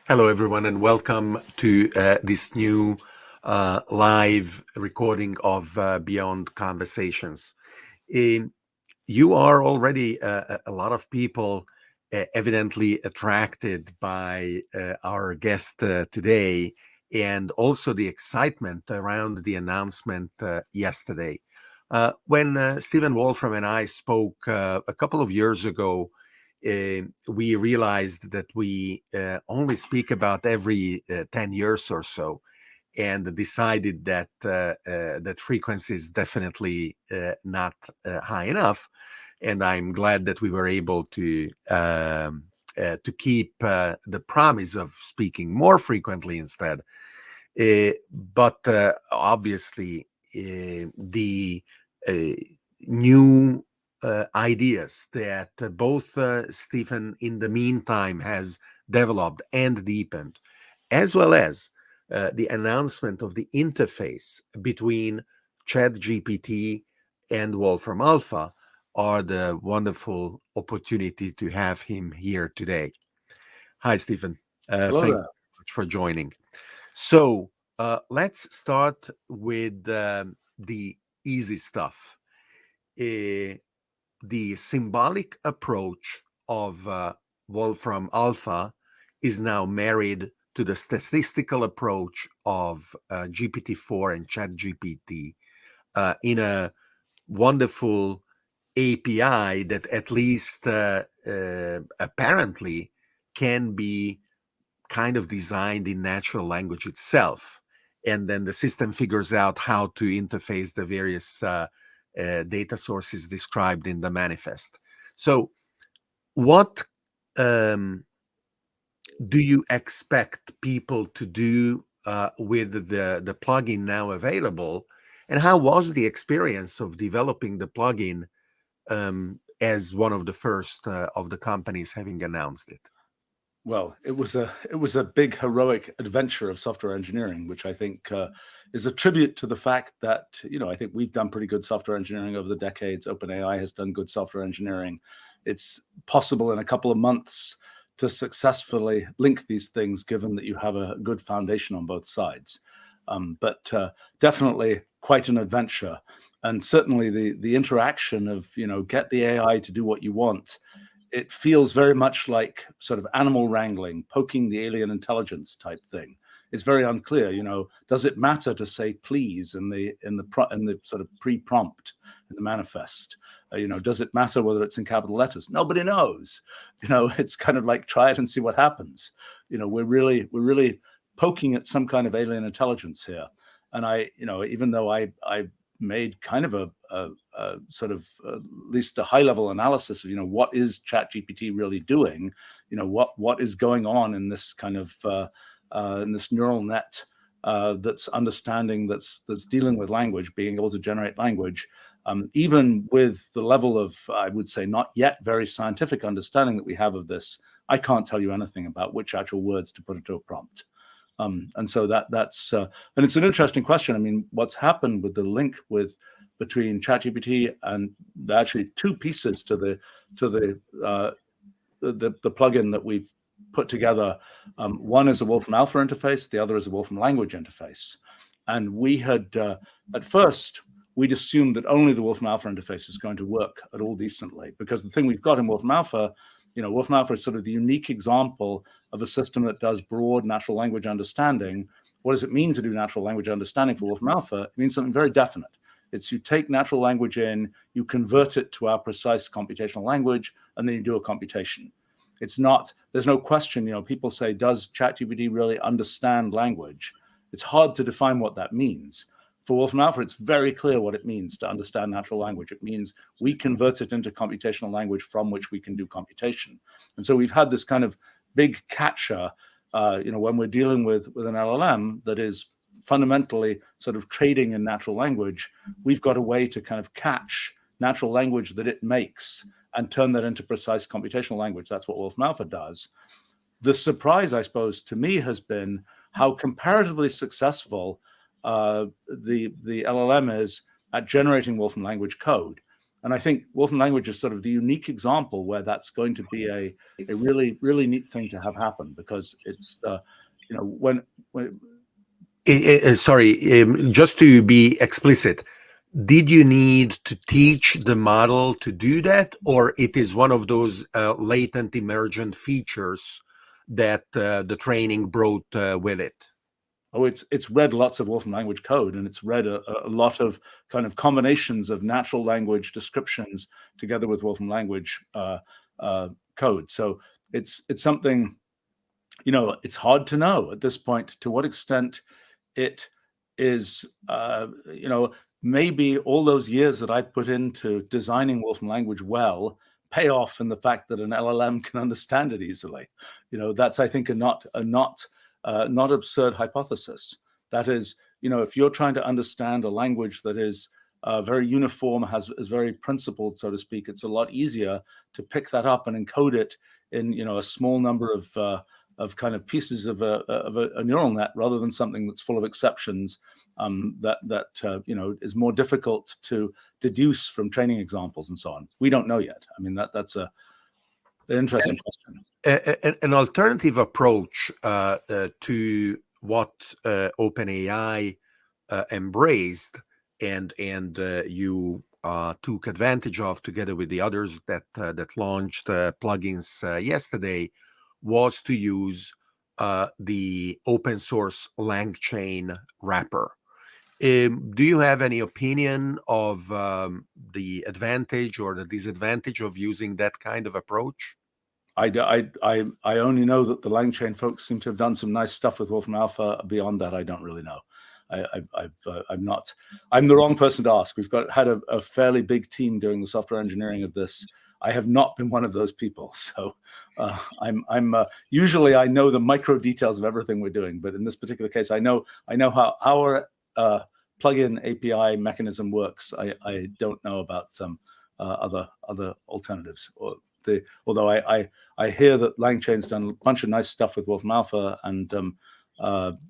Hello, everyone, and welcome to this new live recording of Beyond Conversations. You are already a lot of people evidently attracted by our guest today, and also the excitement around the announcement yesterday. When Stephen Wolfram and I spoke a couple of years ago, we realized that we only speak about every 10 years or so, and decided that that frequency is definitely not high enough. And I'm glad that we were able to keep the promise of speaking more frequently instead. But obviously, the new ideas that both Stephen in the meantime has developed and deepened, as well as the announcement of the interface between ChatGPT and Wolfram Alpha, are the wonderful opportunity to have him here today. Hi, Stephen. Thank you very much for joining. So let's start with the easy stuff. The symbolic approach of Wolfram Alpha is now married to the statistical approach of GPT-4 and ChatGPT in a wonderful API that at least apparently can be kind of designed in natural language itself. And then the system figures out how to interface the various data sources described in the manifest. So what do you expect people to do with the plugin now available? And how was the experience of developing the plugin as one of the first of the companies having announced it? Well, it was a big heroic adventure of software engineering, which I think is a tribute to the fact that, I think we've done pretty good software engineering over the decades. OpenAI has done good software engineering. It's possible in a couple of months to successfully link these things, given that you have a good foundation on both sides. But definitely quite an adventure. And certainly the interaction of, get the AI to do what you want. It feels very much like sort of animal wrangling, poking the alien intelligence type thing. It's very unclear, does it matter to say please in the sort of pre-prompt in the manifest? Does it matter whether it's in capital letters? Nobody knows. It's kind of like try it and see what happens. We're really poking at some kind of alien intelligence here. And even though I made kind of a sort of at least a high level analysis of what is ChatGPT really doing, what is going on in this kind of in this neural net that's understanding, that's dealing with language, being able to generate language, even with the level of, I would say, not yet very scientific understanding that we have of this, I can't tell you anything about which actual words to put into a prompt. And so that's and it's an interesting question. I mean, what's happened with the link between ChatGPT and actually two pieces to the plugin that we've put together. One is a Wolfram Alpha interface, the other is a Wolfram Language interface. And we had at first we'd assumed that only the Wolfram Alpha interface is going to work at all decently, because the thing we've got in Wolfram Alpha, Wolfram Alpha is sort of the unique example of a system that does broad natural language understanding. What does it mean to do natural language understanding for Wolfram Alpha? It means something very definite. It's you take natural language in, you convert it to our precise computational language, and then you do a computation. it's not, there's no question, people say, does ChatGPT really understand language? It's hard to define what that means. For Wolfram Alpha, it's very clear what it means to understand natural language. It means we convert it into computational language from which we can do computation. And so we've had this kind of big catcher, when we're dealing with an LLM that is fundamentally sort of trading in natural language, we've got a way to kind of catch natural language that it makes and turn that into precise computational language. That's what Wolfram Alpha does. The surprise, I suppose, to me has been how comparatively successful the LLM is at generating Wolfram language code. And I think Wolfram language is sort of the unique example where that's going to be a really, really neat thing to have happen, because it's, just to be explicit, did you need to teach the model to do that, or it is one of those latent emergent features that the training brought with it? Oh, it's read lots of Wolfram language code, and it's read a lot of kind of combinations of natural language descriptions together with Wolfram language code. So it's something, it's hard to know at this point to what extent it is, maybe all those years that I put into designing Wolfram language well pay off in the fact that an LLM can understand it easily. That's, I think, a not absurd hypothesis. That is, if you're trying to understand a language that is very uniform, is very principled, so to speak, it's a lot easier to pick that up and encode it in, a small number of kind of pieces of a neural net, rather than something that's full of exceptions that is more difficult to deduce from training examples and so on. We don't know yet. I mean, that's an interesting question. An alternative approach to what OpenAI embraced and you took advantage of together with the others that launched plugins yesterday was to use the open source LangChain wrapper. Do you have any opinion of the advantage or the disadvantage of using that kind of approach? I only know that the LangChain folks seem to have done some nice stuff with Wolfram Alpha. Beyond that, I don't really know. I'm the wrong person to ask. We've had a fairly big team doing the software engineering of this. I have not been one of those people. So I'm usually I know the micro details of everything we're doing, but in this particular case, I know how our plugin API mechanism works. I don't know about some other alternatives. Although I hear that LangChain's done a bunch of nice stuff with Wolfram Alpha, and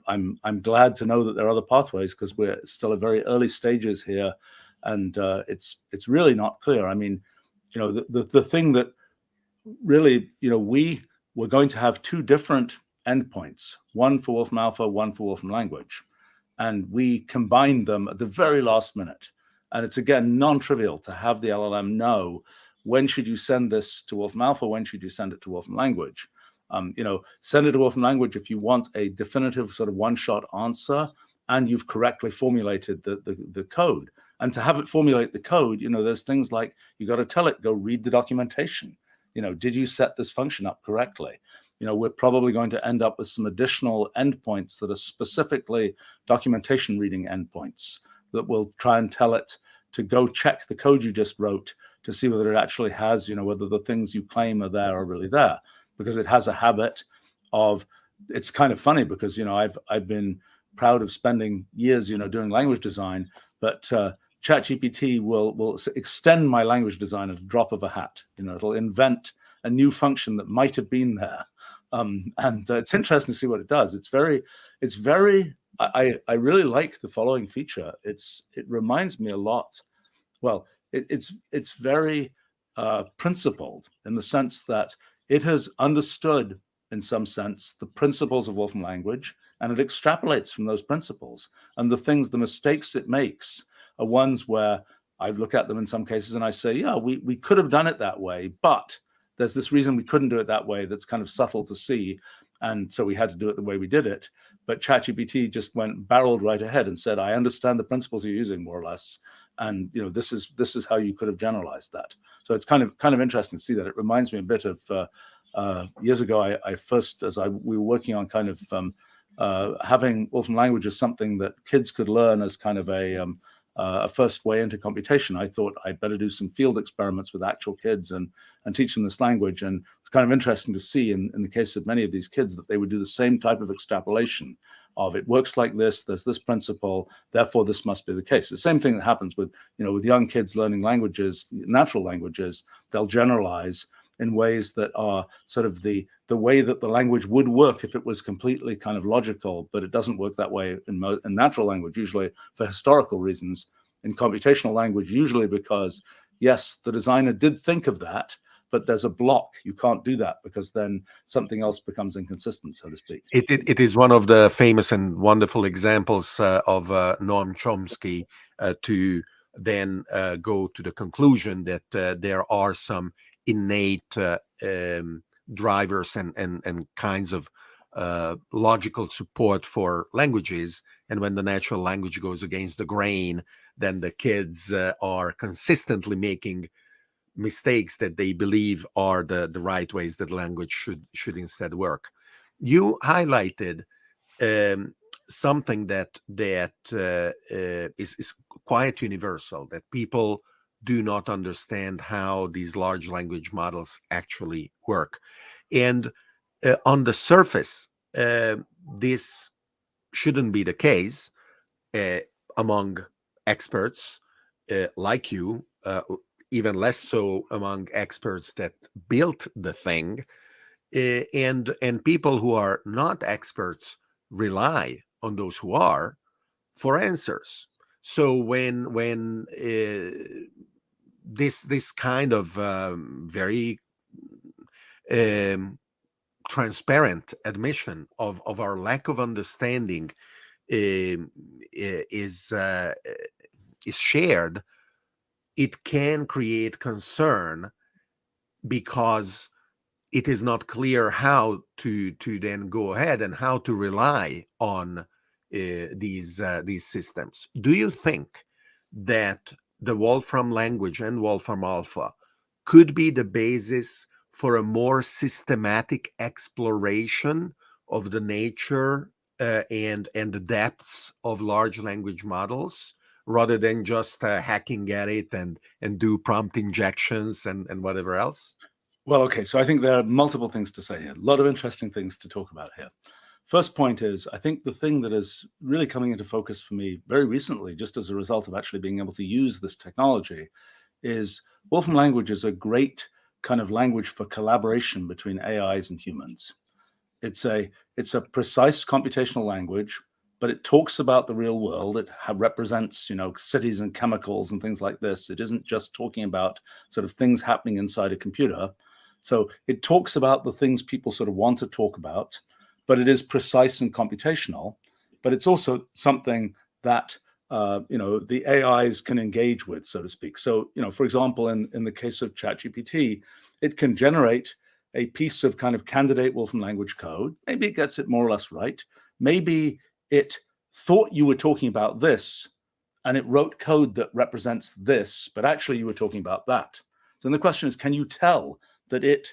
I'm glad to know that there are other pathways, because we're still at very early stages here, and it's really not clear. I mean, the thing that really, we were going to have two different endpoints, one for Wolfram Alpha, one for Wolfram language, and we combined them at the very last minute. And it's, again, non-trivial to have the LLM know, when should you send this to Wolfram Alpha? When should you send it to Wolfram language? Send it to Wolfram language if you want a definitive sort of one-shot answer and you've correctly formulated the code. And to have it formulate the code, there's things like, you got to tell it, go read the documentation. Did you set this function up correctly? We're probably going to end up with some additional endpoints that are specifically documentation reading endpoints that will try and tell it to go check the code you just wrote to see whether it actually has, whether the things you claim are there are really there. Because it has a habit of, it's kind of funny because, I've been proud of spending years, doing language design, but ChatGPT will extend my language design at a drop of a hat. It'll invent a new function that might have been there. And it's interesting to see what it does. It's very, I really like the following feature. It reminds me a lot. Well, it's very principled in the sense that it has understood, in some sense, the principles of Wolfram language, and it extrapolates from those principles. And the mistakes it makes are ones where I look at them in some cases and I say, yeah, we could have done it that way, but there's this reason we couldn't do it that way that's kind of subtle to see. And so we had to do it the way we did it. But ChatGPT just barreled right ahead and said, I understand the principles you're using, more or less. And this is how you could have generalized that. So it's kind of interesting to see that. It reminds me a bit of years ago, I first, we were working on kind of having Wolfram Language as something that kids could learn as kind of a first way into computation, I thought I'd better do some field experiments with actual kids and teach them this language. And it's kind of interesting to see in the case of many of these kids that they would do the same type of extrapolation of it works like this, there's this principle, therefore this must be the case. The same thing that happens with, with young kids learning languages, natural languages, they'll generalize in ways that are sort of the way that the language would work if it was completely kind of logical, but it doesn't work that way in natural language, usually for historical reasons. In computational language, usually because, yes, the designer did think of that, but there's a block. You can't do that because then something else becomes inconsistent, so to speak. It is one of the famous and wonderful examples of Noam Chomsky to then go to the conclusion that there are some innate drivers and kinds of logical support for languages. And when the natural language goes against the grain, then the kids are consistently making mistakes that they believe are the right ways that language should instead work. You highlighted something that is quite universal, that people do not understand how these large language models actually work. And on the surface, this shouldn't be the case among experts like you, even less so among experts that built the thing. And people who are not experts rely on those who are for answers. So when this kind of very transparent admission of our lack of understanding is shared, it can create concern because it is not clear how to then go ahead and how to rely on these systems. Do you think that the Wolfram language and Wolfram Alpha could be the basis for a more systematic exploration of the nature and the depths of large language models, rather than just hacking at it and do prompt injections and whatever else? Well, okay, so I think there are multiple things to say here, a lot of interesting things to talk about here. First point is, I think the thing that is really coming into focus for me very recently, just as a result of actually being able to use this technology, is Wolfram language is a great kind of language for collaboration between AIs and humans. It's a precise computational language, but it talks about the real world. It represents, cities and chemicals and things like this. It isn't just talking about sort of things happening inside a computer. So it talks about the things people sort of want to talk about, but it is precise and computational. But it's also something that the AIs can engage with, so to speak. So, for example, in the case of ChatGPT, it can generate a piece of kind of candidate Wolfram language code. Maybe it gets it more or less right. Maybe it thought you were talking about this, and it wrote code that represents this, but actually you were talking about that. So then the question is, can you tell that it,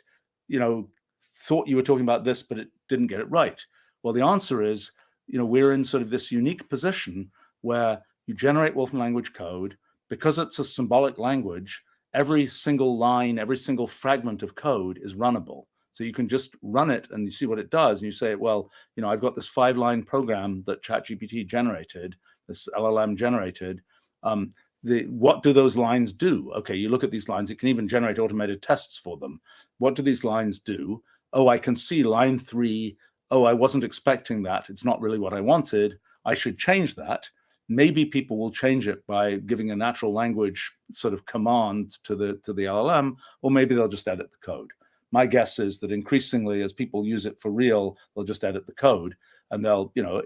thought you were talking about this, but it didn't get it right? Well, the answer is, we're in sort of this unique position where you generate Wolfram language code. Because it's a symbolic language, every single line, every single fragment of code is runnable. So you can just run it and you see what it does. And you say, well, I've got this 5-line program that ChatGPT generated, this LLM generated. What do those lines do? Okay, you look at these lines. It can even generate automated tests for them. What do these lines do? Oh, I can see line 3. Oh, I wasn't expecting that. It's not really what I wanted. I should change that. Maybe people will change it by giving a natural language sort of command to the LLM, or maybe they'll just edit the code. My guess is that increasingly, as people use it for real, they'll just edit the code, and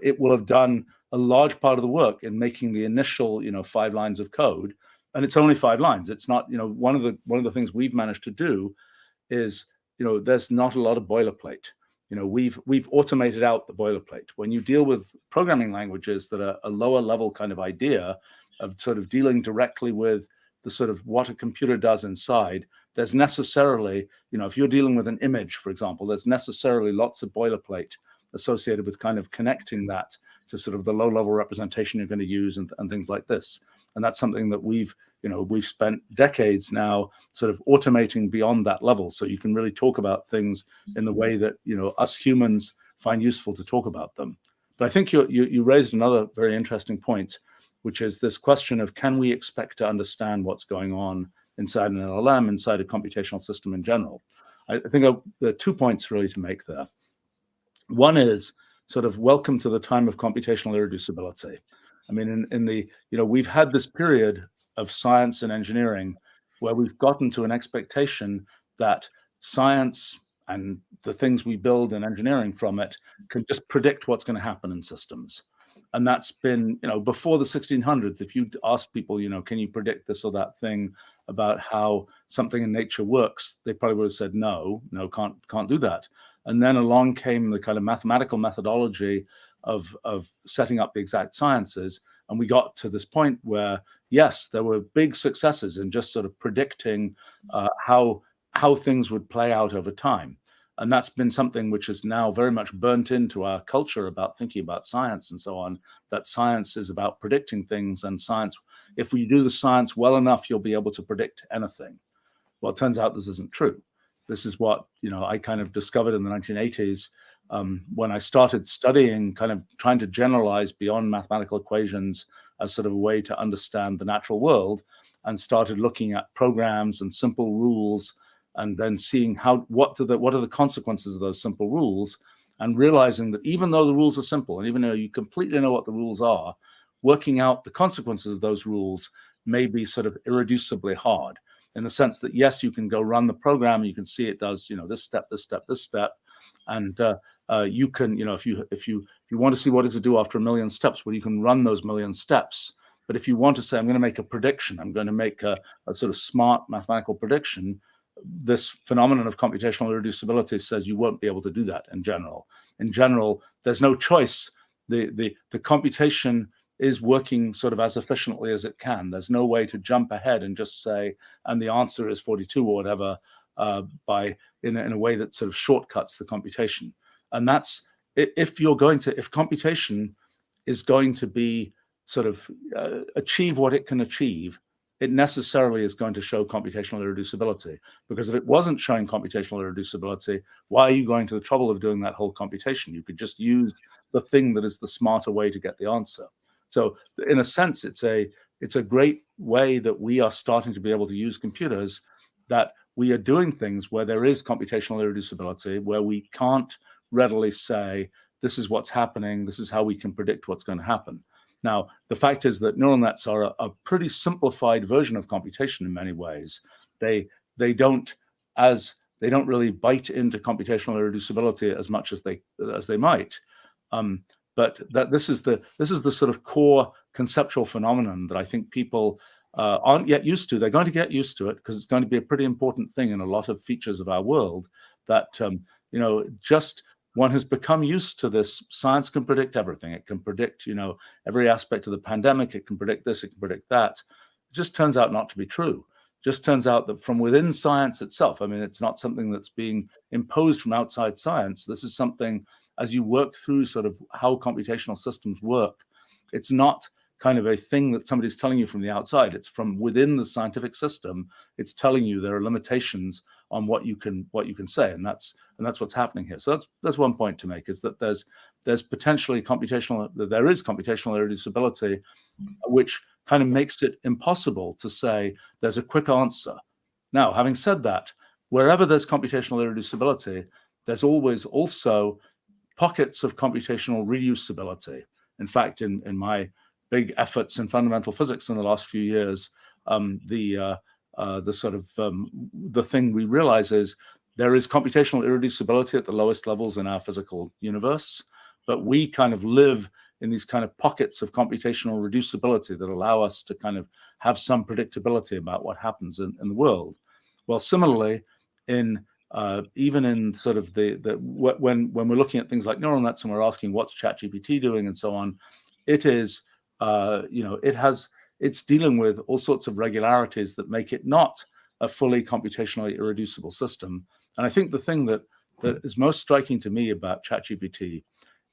it will have done a large part of the work in making the initial 5 lines of code, and it's only 5 lines. It's not one of the things we've managed to do is there's not a lot of boilerplate. We've automated out the boilerplate. When you deal with programming languages that are a lower level kind of idea of sort of dealing directly with the sort of what a computer does inside, there's necessarily, if you're dealing with an image, for example, there's necessarily lots of boilerplate associated with kind of connecting that to sort of the low-level representation you're going to use and things like this. And that's something that we've spent decades now sort of automating beyond that level, so you can really talk about things in the way that us humans find useful to talk about them. But I think you raised another very interesting point, which is this question of, can we expect to understand what's going on inside an LLM, inside a computational system in general? I think there are 2 points really to make there. One is sort of welcome to the time of computational irreducibility. I mean, we've had this period of science and engineering where we've gotten to an expectation that science and the things we build in engineering from it can just predict what's going to happen in systems. And that's been, before the 1600s, if you ask people, can you predict this or that thing about how something in nature works, they probably would have said, no, can't do that. And then along came the kind of mathematical methodology of setting up the exact sciences. And we got to this point where, yes, there were big successes in just sort of predicting how things would play out over time. And that's been something which is now very much burnt into our culture about thinking about science and so on, that science is about predicting things, and science, if we do the science well enough, you'll be able to predict anything. Well, it turns out this isn't true. This is what, I kind of discovered in the 1980s when I started studying, kind of trying to generalize beyond mathematical equations as sort of a way to understand the natural world, and started looking at programs and simple rules, and then seeing what are the consequences of those simple rules, and realizing that even though the rules are simple, and even though you completely know what the rules are, working out the consequences of those rules may be sort of irreducibly hard, in the sense that, yes, you can go run the program, you can see it does, this step, this step, this step, and you can, if you want to see what does it do after 1 million steps, well, you can run those 1 million steps. But if you want to say, I'm going to make a prediction, I'm going to make a sort of smart mathematical prediction, this phenomenon of computational irreducibility says you won't be able to do that in general. In general, there's no choice. The computation is working sort of as efficiently as it can. There's no way to jump ahead and just say, and the answer is 42 or whatever, in a way that sort of shortcuts the computation. And that's, if computation is going to be sort of achieve what it can achieve, it necessarily is going to show computational irreducibility. Because if it wasn't showing computational irreducibility, why are you going to the trouble of doing that whole computation? You could just use the thing that is the smarter way to get the answer. So in a sense, it's a great way that we are starting to be able to use computers, that we are doing things where there is computational irreducibility, where we can't readily say, this is what's happening, this is how we can predict what's going to happen. Now, the fact is that neural nets are a pretty simplified version of computation in many ways. They don't really bite into computational irreducibility as much as they might. But that this is the sort of core conceptual phenomenon that I think people aren't yet used to. They're going to get used to it because it's going to be a pretty important thing in a lot of features of our world. That just one has become used to this. Science can predict everything. It can predict, every aspect of the pandemic. It can predict this. It can predict that. It just turns out not to be true. It just turns out that from within science itself, I mean, it's not something that's being imposed from outside science. This is something, as you work through sort of how computational systems work, it's not kind of a thing that somebody's telling you from the outside. It's from within the scientific system. It's telling you there are limitations on what you can say, and that's what's happening here. So that's one point to make, is that there's potentially computational irreducibility, which kind of makes it impossible to say there's a quick answer. Now, having said that, wherever there's computational irreducibility, there's always also pockets of computational reusability. In fact, in my big efforts in fundamental physics in the last few years, the thing we realize is there is computational irreducibility at the lowest levels in our physical universe, but we kind of live in these kind of pockets of computational reducibility that allow us to kind of have some predictability about what happens in the world. Well, similarly, even in sort of when we're looking at things like neural nets and we're asking what's ChatGPT doing and so on, it is it's dealing with all sorts of regularities that make it not a fully computationally irreducible system. And I think the thing that is most striking to me about ChatGPT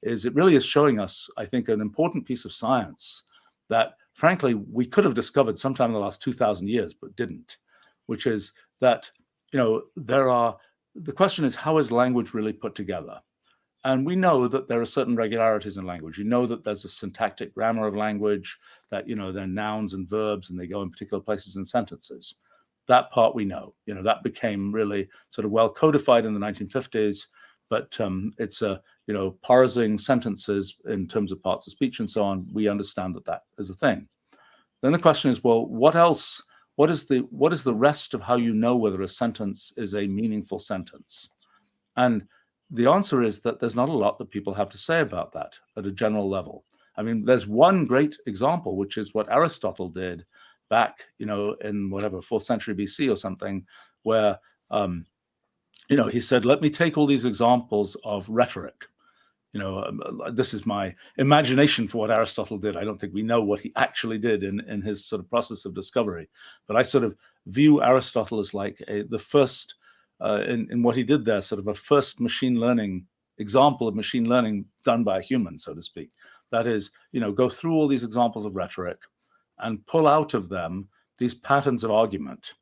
is it really is showing us, I think, an important piece of science that, frankly, we could have discovered sometime in the last 2,000 years, but didn't, which is that, the question is, how is language really put together? And we know that there are certain regularities in language. You know that there's a syntactic grammar of language, that, there are nouns and verbs, and they go in particular places in sentences. That part we know. That became really sort of well codified in the 1950s, but it's parsing sentences in terms of parts of speech and so on. We understand that is a thing. Then the question is, well, what else? What is the rest of how you know whether a sentence is a meaningful sentence? And the answer is that there's not a lot that people have to say about that at a general level. I mean, there's one great example, which is what Aristotle did back, in whatever, 4th century BC or something, where, he said, let me take all these examples of rhetoric. This is my imagination for what Aristotle did. I don't think we know what he actually did in his sort of process of discovery. But I sort of view Aristotle as like the first, in what he did there, sort of a first machine learning example of machine learning done by a human, so to speak. That is, go through all these examples of rhetoric and pull out of them these patterns of argument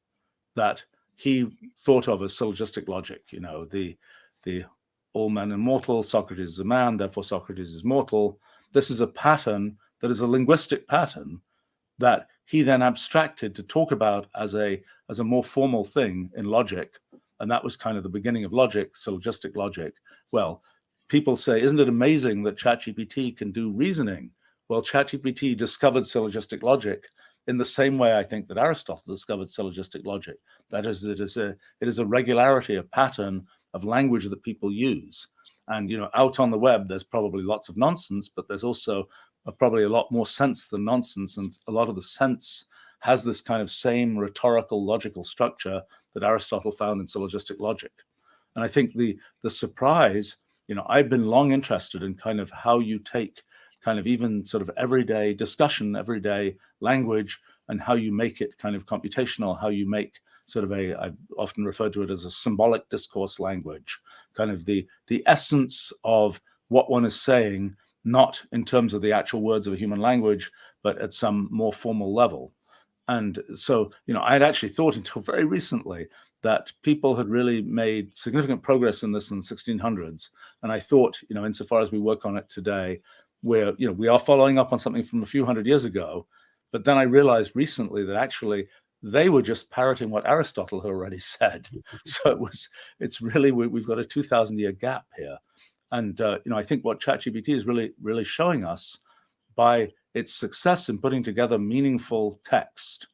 that he thought of as syllogistic logic. The all men are mortal, Socrates is a man, therefore Socrates is mortal. This is a pattern that is a linguistic pattern that he then abstracted to talk about as a more formal thing in logic. And that was kind of the beginning of logic, syllogistic logic. Well, people say, isn't it amazing that ChatGPT can do reasoning? Well, ChatGPT discovered syllogistic logic in the same way I think that Aristotle discovered syllogistic logic. That is, it is a regularity, a pattern of language that people use. And out on the web, there's probably lots of nonsense, but there's also probably a lot more sense than nonsense. And a lot of the sense has this kind of same rhetorical, logical structure that Aristotle found in syllogistic logic. And I think the surprise, I've been long interested in kind of how you take kind of even sort of everyday discussion, everyday language, and how you make it kind of computational, how you make sort of I've often referred to it as a symbolic discourse language, kind of the essence of what one is saying, not in terms of the actual words of a human language, but at some more formal level. And so, I had actually thought until very recently that people had really made significant progress in this in the 1600s. And I thought, insofar as we work on it today, we are following up on something from a few hundred years ago. But then I realized recently that actually they were just parroting what Aristotle had already said. So it's really, we've got a 2,000-year gap here. And, I think what ChatGPT is really, really showing us by its success in putting together meaningful text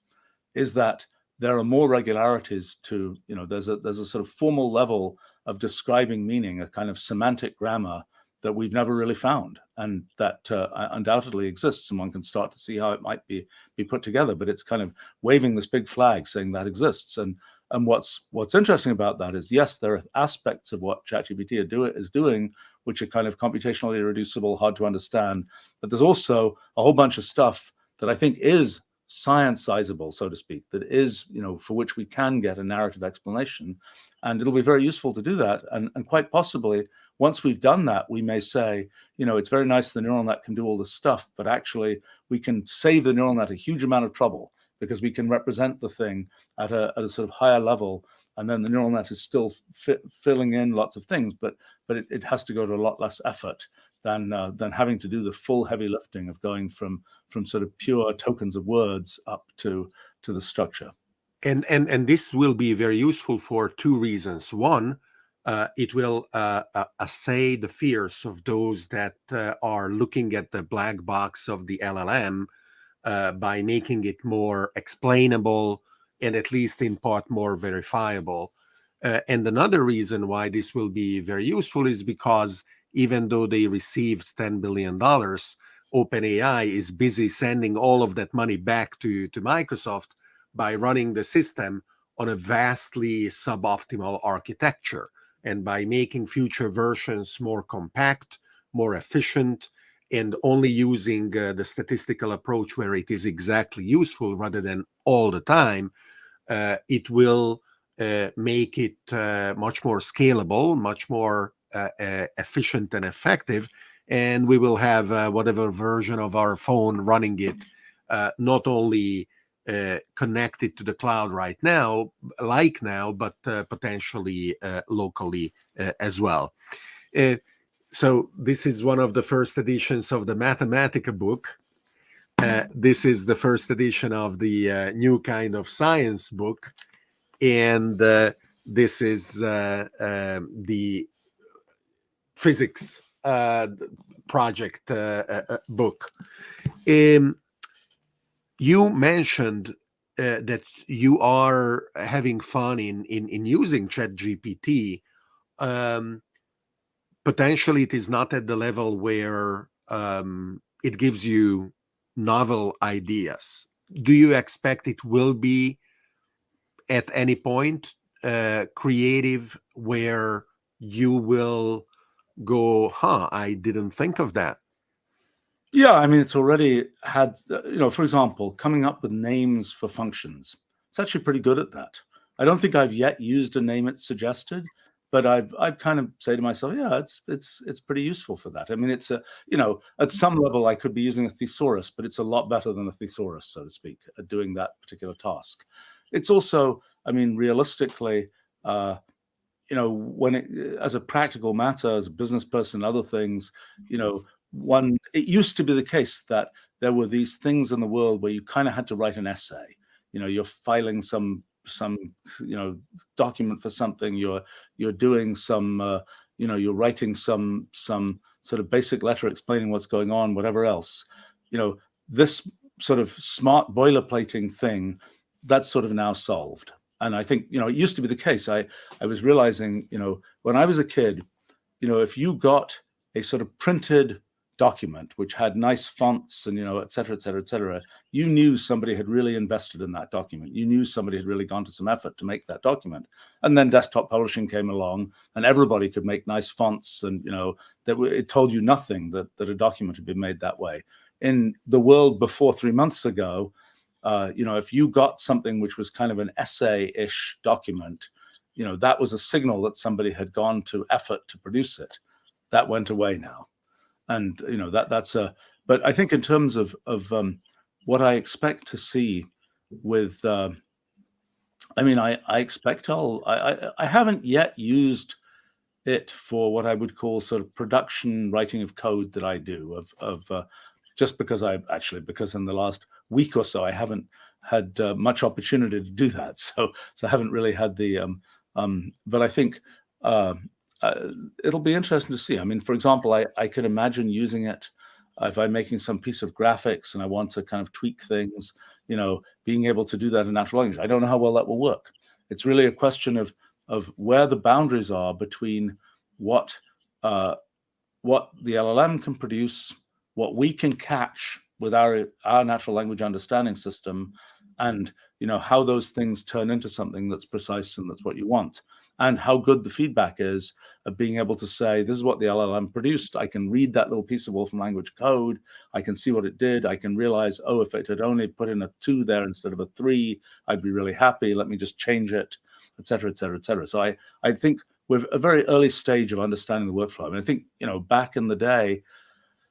is that there are more regularities to, there's a sort of formal level of describing meaning, a kind of semantic grammar that we've never really found, and that undoubtedly exists, and one can start to see how it might be put together. But it's kind of waving this big flag saying that exists. And what's interesting about that is, yes, there are aspects of what ChatGPT is doing which are kind of computationally irreducible, hard to understand. But there's also a whole bunch of stuff that I think is science-sizable, so to speak, that is, for which we can get a narrative explanation. And it'll be very useful to do that. And quite possibly, once we've done that, we may say, it's very nice the neural net can do all this stuff, but actually we can save the neural net a huge amount of trouble because we can represent the thing at a sort of higher level. And then the neural net is still filling in lots of things, but it has to go to a lot less effort than having to do the full heavy lifting of going from sort of pure tokens of words up to the structure. And this will be very useful for two reasons. One, it will assay the fears of those that are looking at the black box of the LLM by making it more explainable and at least in part more verifiable. And another reason why this will be very useful is because even though they received $10 billion, OpenAI is busy sending all of that money back to Microsoft by running the system on a vastly suboptimal architecture, and by making future versions more compact, more efficient, and only using the statistical approach where it is exactly useful rather than all the time. it will make it much more scalable, much more efficient and effective, and we will have whatever version of our phone running it, not only connected to the cloud right now, but potentially locally as well. So this is one of the first editions of the Mathematica book. This is the first edition of the new kind of science book, and this is the physics project book. You mentioned that you are having fun in using ChatGPT. Potentially, it is not at the level where it gives you novel ideas. Do you expect it will be at any point creative where you will go, I didn't think of that? Yeah, I mean, it's already had, for example, coming up with names for functions. It's actually pretty good at that. I don't think I've yet used a name it suggested, but I've kind of say to myself, yeah, it's pretty useful for that. I mean, it's at some level I could be using a thesaurus, but it's a lot better than a thesaurus, so to speak, at doing that particular task. It's also, I mean, realistically, when as a practical matter, as a business person, other things, it used to be the case that there were these things in the world where you kind of had to write an essay. You're filing some document for something. You're doing some you're writing some sort of basic letter explaining what's going on, whatever else. This sort of smart boilerplating thing, that's sort of now solved. And I think it used to be the case. I was realizing when I was a kid, if you got a sort of printed document which had nice fonts and et cetera, et cetera, et cetera, you knew somebody had really invested in that document. You knew somebody had really gone to some effort to make that document. And then desktop publishing came along, and everybody could make nice fonts, and it told you nothing that a document had been made that way. In the world before 3 months ago, if you got something which was kind of an essay-ish document, that was a signal that somebody had gone to effort to produce it. That went away now. And but I think in terms of what I expect to see with, I expect I haven't yet used it for what I would call sort of production writing of code that I do just because in the last week or so I haven't had much opportunity to do that, so I haven't really had the but I think it'll be interesting to see. I mean, for example, I could imagine using it if I'm making some piece of graphics and I want to kind of tweak things, being able to do that in natural language. I don't know how well that will work. It's really a question of where the boundaries are between what the LLM can produce, what we can catch with our natural language understanding system, and how those things turn into something that's precise and that's what you want, and how good the feedback is of being able to say, this is what the LLM produced. I can read that little piece of Wolfram language code. I can see what it did. I can realize, if it had only put in a 2 there instead of a 3, I'd be really happy. Let me just change it, et cetera, et cetera, et cetera. So I think we're a very early stage of understanding the workflow. I mean, I think, back in the day,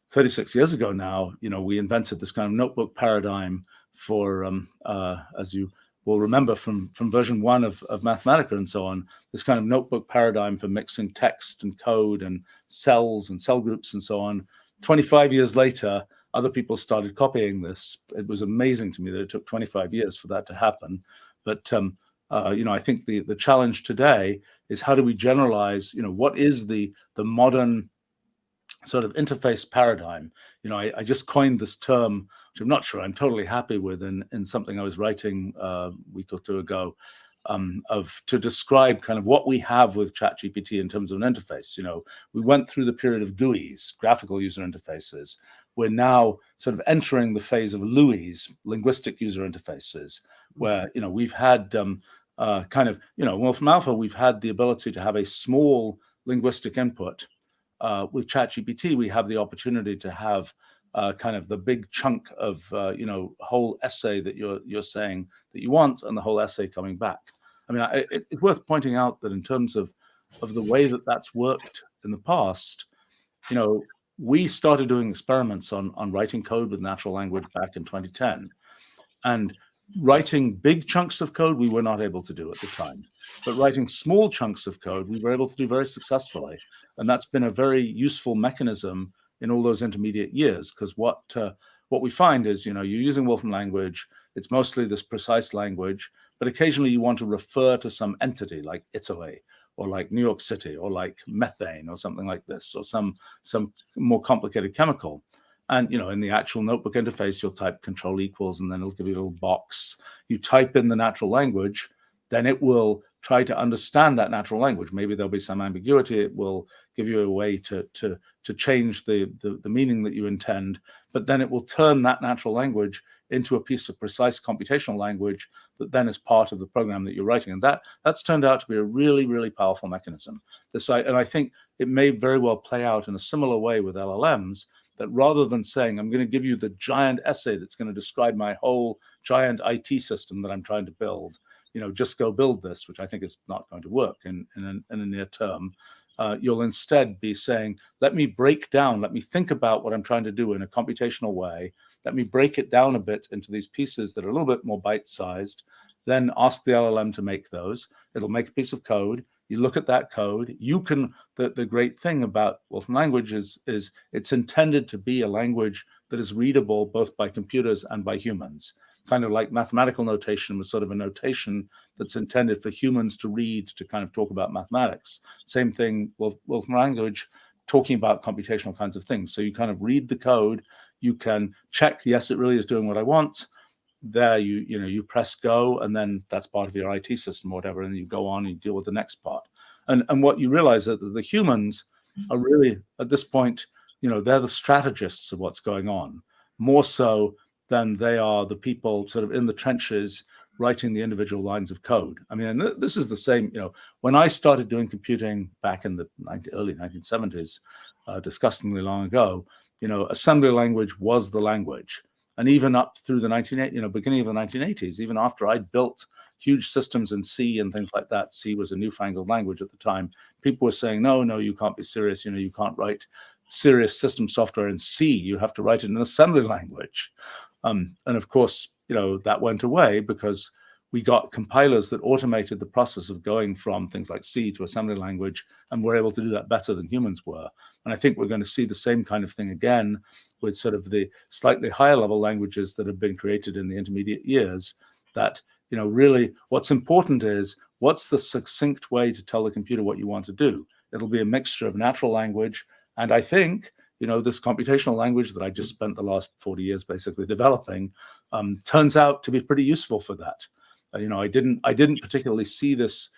36 years ago now, we invented this kind of notebook paradigm for, as you will remember from version 1 of Mathematica and so on, this kind of notebook paradigm for mixing text and code and cells and cell groups and so on. 25 years later, other people started copying this. It was amazing to me that it took 25 years for that to happen. But, I think the challenge today is how do we generalize, what is the modern sort of interface paradigm? I just coined this term, which I'm not sure I'm totally happy with, in something I was writing a week or two ago, to describe kind of what we have with ChatGPT in terms of an interface. We went through the period of GUIs, graphical user interfaces. We're now sort of entering the phase of LUIs, linguistic user interfaces, where we've had Wolfram Alpha, we've had the ability to have a small linguistic input. With ChatGPT, we have the opportunity to have kind of the big chunk of whole essay that you're saying that you want, and the whole essay coming back. I mean, it's worth pointing out that in terms of the way that that's worked in the past, we started doing experiments on writing code with natural language back in 2010, and writing big chunks of code we were not able to do at the time, but writing small chunks of code we were able to do very successfully, and that's been a very useful mechanism in all those intermediate years. Because what we find is, you're using Wolfram language, it's mostly this precise language, but occasionally you want to refer to some entity like Italy, or like New York City, or like methane, or something like this, or some more complicated chemical. And in the actual notebook interface, you'll type control equals, and then it'll give you a little box. You type in the natural language, then it will try to understand that natural language. Maybe there'll be some ambiguity. It will give you a way to change the meaning that you intend, but then it will turn that natural language into a piece of precise computational language that then is part of the program that you're writing. And that's turned out to be a really, really powerful mechanism. And I think it may very well play out in a similar way with LLMs, that rather than saying, I'm going to give you the giant essay that's going to describe my whole giant IT system that I'm trying to build, just go build this, which I think is not going to work in a near term. You'll instead be saying, let me think about what I'm trying to do in a computational way. Let me break it down a bit into these pieces that are a little bit more bite-sized, then ask the LLM to make those. It'll make a piece of code. You look at that code. The great thing about Wolfram language is it's intended to be a language that is readable both by computers and by humans. Kind of like mathematical notation was sort of a notation that's intended for humans to read, to kind of talk about mathematics. Same thing, Wolfram language, talking about computational kinds of things. So you kind of read the code, you can check, yes, it really is doing what I want. There, you press go, and then that's part of your IT system or whatever, and you go on and you deal with the next part. And what you realize is that the humans are really, at this point, they're the strategists of what's going on, more so than they are the people sort of in the trenches writing the individual lines of code. I mean, and this is the same, when I started doing computing back in the early 1970s, disgustingly long ago, assembly language was the language. And even up through the beginning of the 1980s, even after I'd built huge systems in C and things like that, C was a newfangled language at the time, people were saying, no, you can't be serious. You can't write serious system software in C. You have to write it in assembly language. And of course, that went away because we got compilers that automated the process of going from things like C to assembly language, and we're able to do that better than humans were. And I think we're going to see the same kind of thing again with sort of the slightly higher level languages that have been created in the intermediate years, that, really what's important is, what's the succinct way to tell the computer what you want to do? It'll be a mixture of natural language. And I think, this computational language that I just spent the last 40 years basically developing turns out to be pretty useful for that. I didn't particularly see this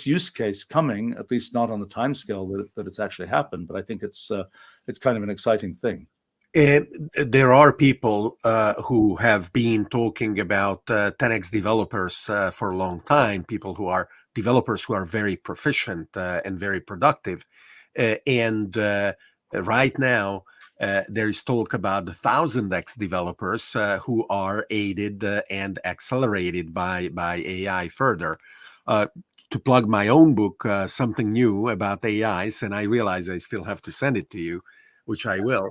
use case coming, at least not on the timescale that it's actually happened. But I think it's kind of an exciting thing. And there are people who have been talking about 10x developers for a long time, people who are developers who are very proficient and very productive. And right now, there is talk about the 1000x developers who are aided and accelerated by AI further. To plug my own book, Something New About AIs, and I realize I still have to send it to you, which I will.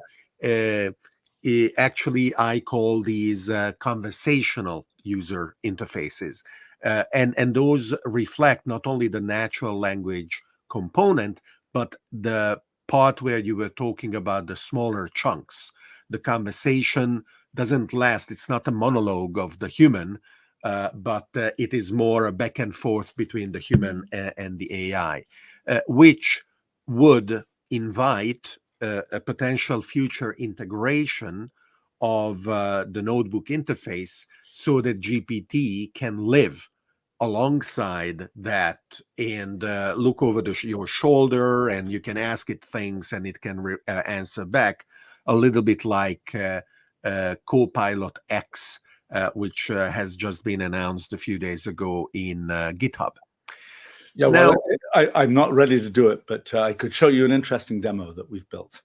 Actually, I call these conversational user interfaces. And those reflect not only the natural language component, but the part where you were talking about the smaller chunks. The conversation doesn't last. It's not a monologue of the human, but it is more a back and forth between the human and the AI, which would invite a potential future integration of the notebook interface so that GPT can live alongside that and look over your shoulder, and you can ask it things and it can answer back, a little bit like Copilot X, which has just been announced a few days ago in GitHub. Yeah, well, I'm not ready to do it, but I could show you an interesting demo that we've built.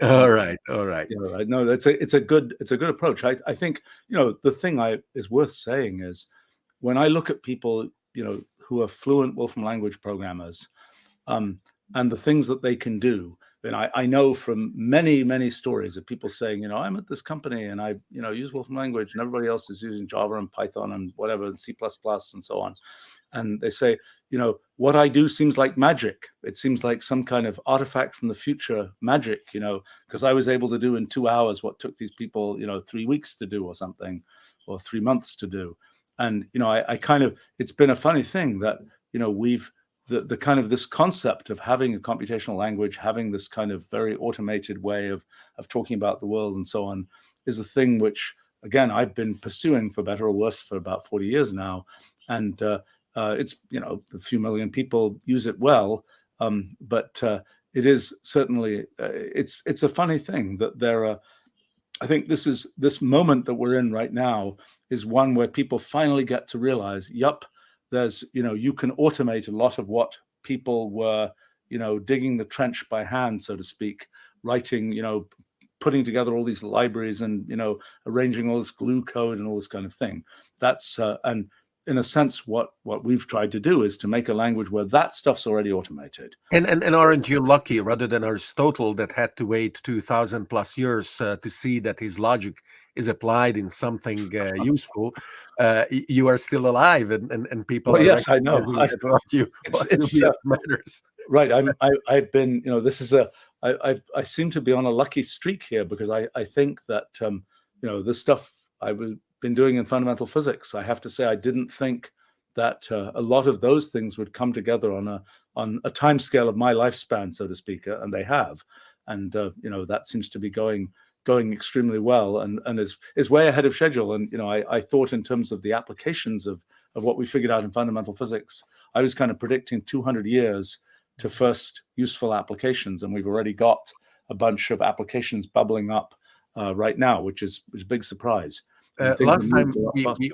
All right, all right. Right. No, it's a good approach. I think the thing is worth saying is when I look at people who are fluent Wolfram language programmers, and the things that they can do. And I know from many stories of people saying, I'm at this company and I use Wolfram language and everybody else is using Java and Python and whatever, and C++ and so on. And they say, what I do seems like magic. It seems like some kind of artifact from the future magic, because I was able to do in 2 hours what took these people, 3 weeks to do or something, or 3 months to do. And, I kind of, it's been a funny thing that, we've, the kind of this concept of having a computational language, having this kind of very automated way of talking about the world and so on, is a thing which, again, I've been pursuing for better or worse for about 40 years now. And it's, a few million people use it well, but it is certainly, it's a funny thing that there are, I think this moment that we're in right now is one where people finally get to realize, there's, you can automate a lot of what people were, digging the trench by hand, so to speak, writing, putting together all these libraries and, arranging all this glue code and all this kind of thing. That's, and in a sense, what we've tried to do is to make a language where that stuff's already automated. And aren't you lucky, rather than Aristotle that had to wait 2,000 plus years to see that his logic is applied in something useful? You are still alive, and people are yes, I know. what you matters. Right. I've been, this is I seem to be on a lucky streak here because I think that, the stuff I've been doing in fundamental physics, I have to say, I didn't think that a lot of those things would come together on a time scale of my lifespan, so to speak, and they have. And, that seems to be going extremely well and is way ahead of schedule. And, I thought in terms of the applications of what we figured out in fundamental physics, I was kind of predicting 200 years to first useful applications. And we've already got a bunch of applications bubbling up right now, which is a big surprise. Last time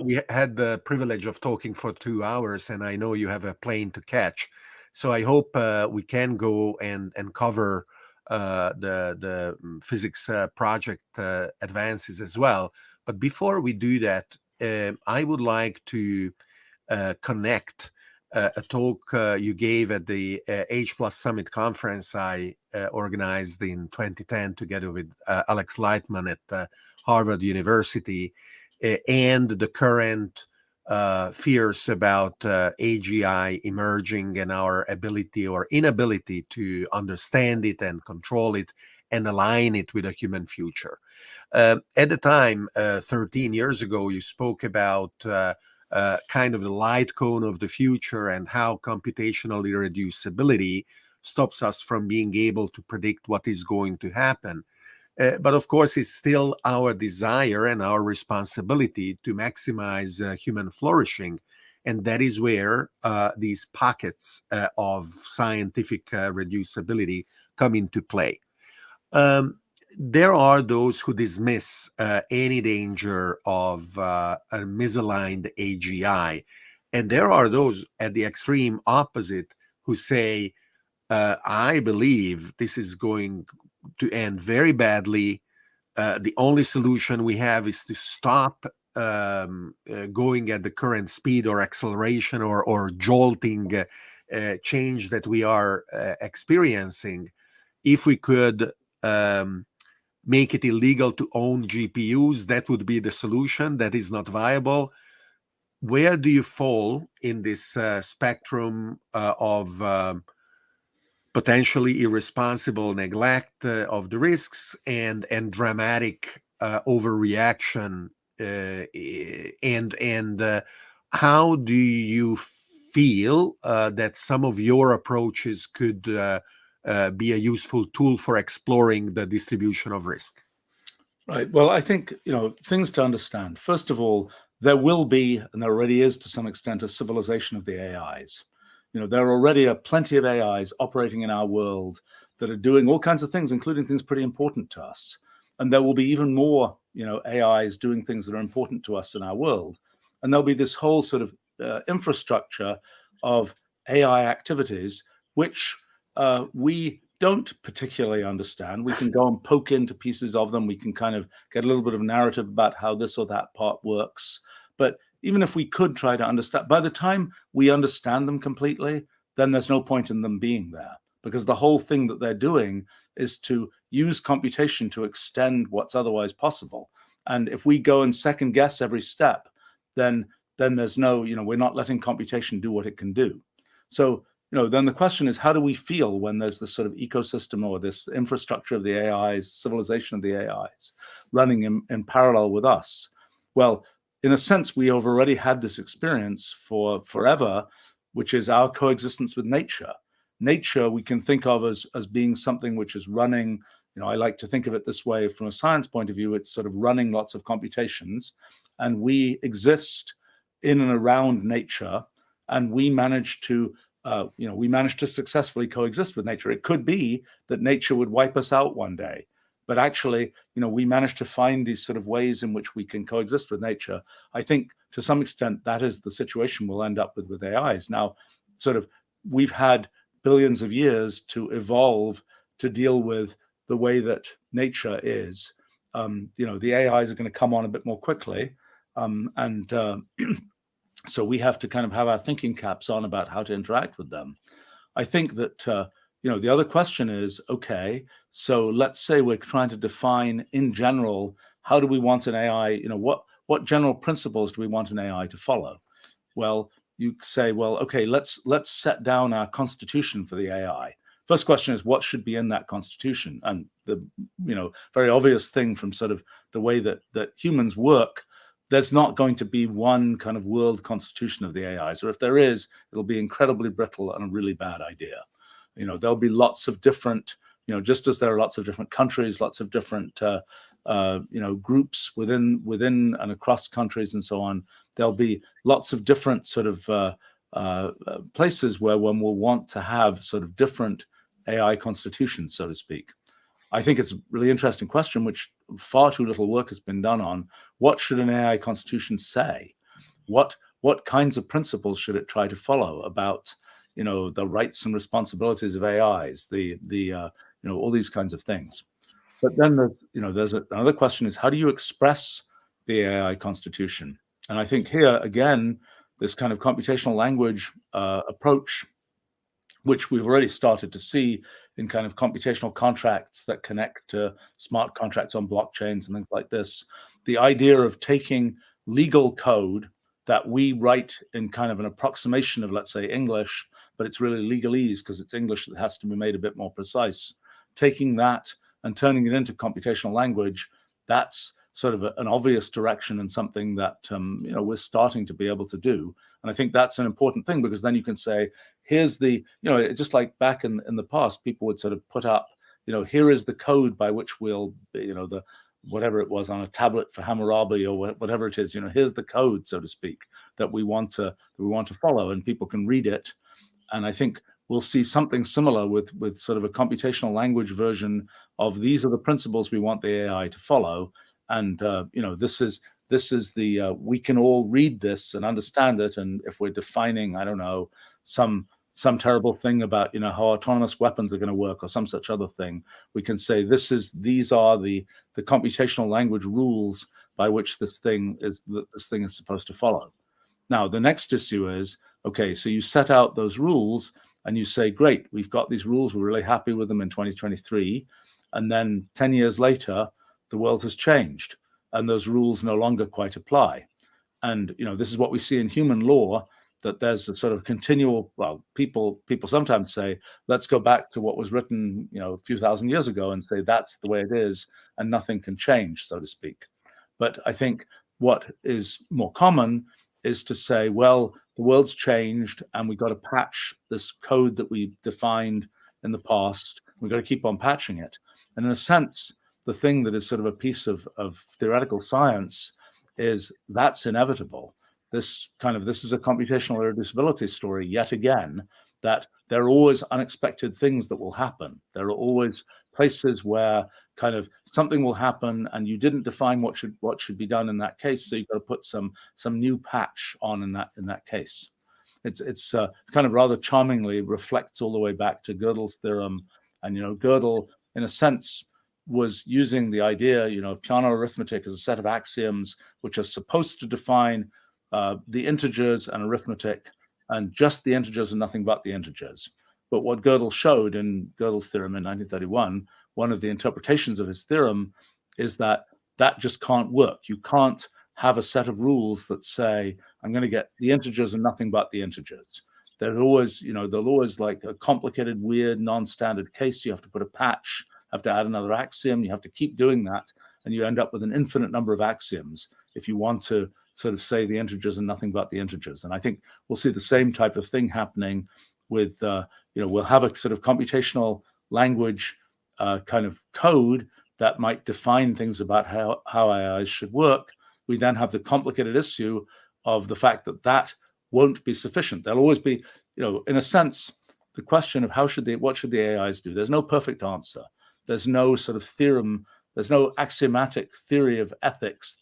we had the privilege of talking for 2 hours, and I know you have a plane to catch. So I hope we can go and cover the physics project advances as well. But before we do that, I would like to connect a talk you gave at the H+ Summit conference I organized in 2010 together with Alex Lightman at Harvard University, and the current fears about AGI emerging and our ability or inability to understand it and control it and align it with a human future. At the time, 13 years ago, you spoke about kind of the light cone of the future and how computational irreducibility stops us from being able to predict what is going to happen. But of course, it's still our desire and our responsibility to maximize human flourishing. And that is where these pockets of scientific reducibility come into play. There are those who dismiss any danger of a misaligned AGI. And there are those at the extreme opposite who say, I believe this is going to end very badly. The only solution we have is to stop going at the current speed or acceleration or jolting change that we are experiencing. If we could make it illegal to own GPUs, that would be the solution. That is not viable. Where do you fall in this spectrum of potentially irresponsible neglect of the risks and dramatic overreaction, and how do you feel that some of your approaches could be a useful tool for exploring the distribution of risk? Right. Well, I think, things to understand. First of all, there will be, and there already is to some extent, a civilization of the AIs. There already are plenty of AIs operating in our world that are doing all kinds of things, including things pretty important to us. And there will be even more, AIs doing things that are important to us in our world. And there'll be this whole sort of infrastructure of AI activities, which we don't particularly understand. We can go and poke into pieces of them. We can kind of get a little bit of narrative about how this or that part works. But even if we could try to understand, by the time we understand them completely, then there's no point in them being there, because the whole thing that they're doing is to use computation to extend what's otherwise possible. And if we go and second guess every step, then there's no, we're not letting computation do what it can do. So, then the question is, how do we feel when there's this sort of ecosystem or this infrastructure of the AIs, civilization of the AIs running in parallel with us? Well, in a sense, we have already had this experience for forever, which is our coexistence with nature. Nature we can think of as being something which is running, I like to think of it this way from a science point of view, it's sort of running lots of computations, and we exist in and around nature, and we manage to successfully coexist with nature. It could be that nature would wipe us out one day, but actually, we managed to find these sort of ways in which we can coexist with nature. I think to some extent that is the situation we'll end up with AIs. Now, sort of, we've had billions of years to evolve to deal with the way that nature is. The AIs are going to come on a bit more quickly, so we have to kind of have our thinking caps on about how to interact with them. I think that, the other question is, okay, so let's say we're trying to define in general, how do we want an AI, what general principles do we want an AI to follow? Well, you say, well, okay, let's set down our constitution for the AI. First question is, what should be in that constitution? And the, very obvious thing from sort of the way that humans work, there's not going to be one kind of world constitution of the AIs, or if there is, it'll be incredibly brittle and a really bad idea. There'll be lots of different, just as there are lots of different countries, lots of different, groups within and across countries and so on. There'll be lots of different sort of places where one will want to have sort of different AI constitutions, so to speak. I think it's a really interesting question, which far too little work has been done on. What should an AI constitution say? What kinds of principles should it try to follow about, the rights and responsibilities of AIs, all these kinds of things. But then there's another question is, how do you express the AI constitution? And I think here again, this kind of computational language approach, which we've already started to see in kind of computational contracts that connect to smart contracts on blockchains and things like this. The idea of taking legal code that we write in kind of an approximation of, let's say, English, but it's really legalese because it's English that has to be made a bit more precise. Taking that and turning it into computational language, that's sort of an obvious direction and something that we're starting to be able to do. And I think that's an important thing, because then you can say, here's the, just like back in the past, people would sort of put up, here is the code by which we'll, the whatever it was on a tablet for Hammurabi or whatever it is, here's the code, so to speak, that we want to follow, and people can read it. And I think we'll see something similar with sort of a computational language version of, these are the principles we want the AI to follow. And this is the we can all read this and understand it. And if we're defining, I don't know, some terrible thing about how autonomous weapons are going to work or some such other thing, we can say these are the computational language rules by which this thing is supposed to follow. Now the next issue is, okay, so you set out those rules and you say, great, we've got these rules, we're really happy with them in 2023, and then 10 years later the world has changed and those rules no longer quite apply. And this is what we see in human law, that there's a sort of continual, well, people sometimes say, let's go back to what was written a few thousand years ago and say that's the way it is and nothing can change, so to speak. But I think what is more common is to say, well, the world's changed and we've got to patch this code that we defined in the past. We've got to keep on patching it. And in a sense, the thing that is sort of a piece of theoretical science is that's inevitable. This is a computational irreducibility story yet again, that there are always unexpected things that will happen. There are always places where kind of something will happen and you didn't define what should be done in that case, so you've got to put some new patch on in that case. It's kind of rather charmingly reflects all the way back to Gödel's theorem And, Gödel, in a sense, was using the idea, Peano arithmetic is a set of axioms which are supposed to define the integers and arithmetic, and just the integers and nothing but the integers. But what Gödel showed in Gödel's theorem in 1931, one of the interpretations of his theorem is that just can't work. You can't have a set of rules that say, I'm going to get the integers and nothing but the integers. There's always, there's always like a complicated, weird, non-standard case. You have to put a patch, have to add another axiom. You have to keep doing that. And you end up with an infinite number of axioms if you want to sort of say the integers and nothing but the integers. And I think we'll see the same type of thing happening with, we'll have a sort of computational language kind of code that might define things about how AIs should work. We then have the complicated issue of the fact that won't be sufficient. There'll always be, in a sense, the question of what should the AIs do? There's no perfect answer. There's no sort of theorem. There's no axiomatic theory of ethics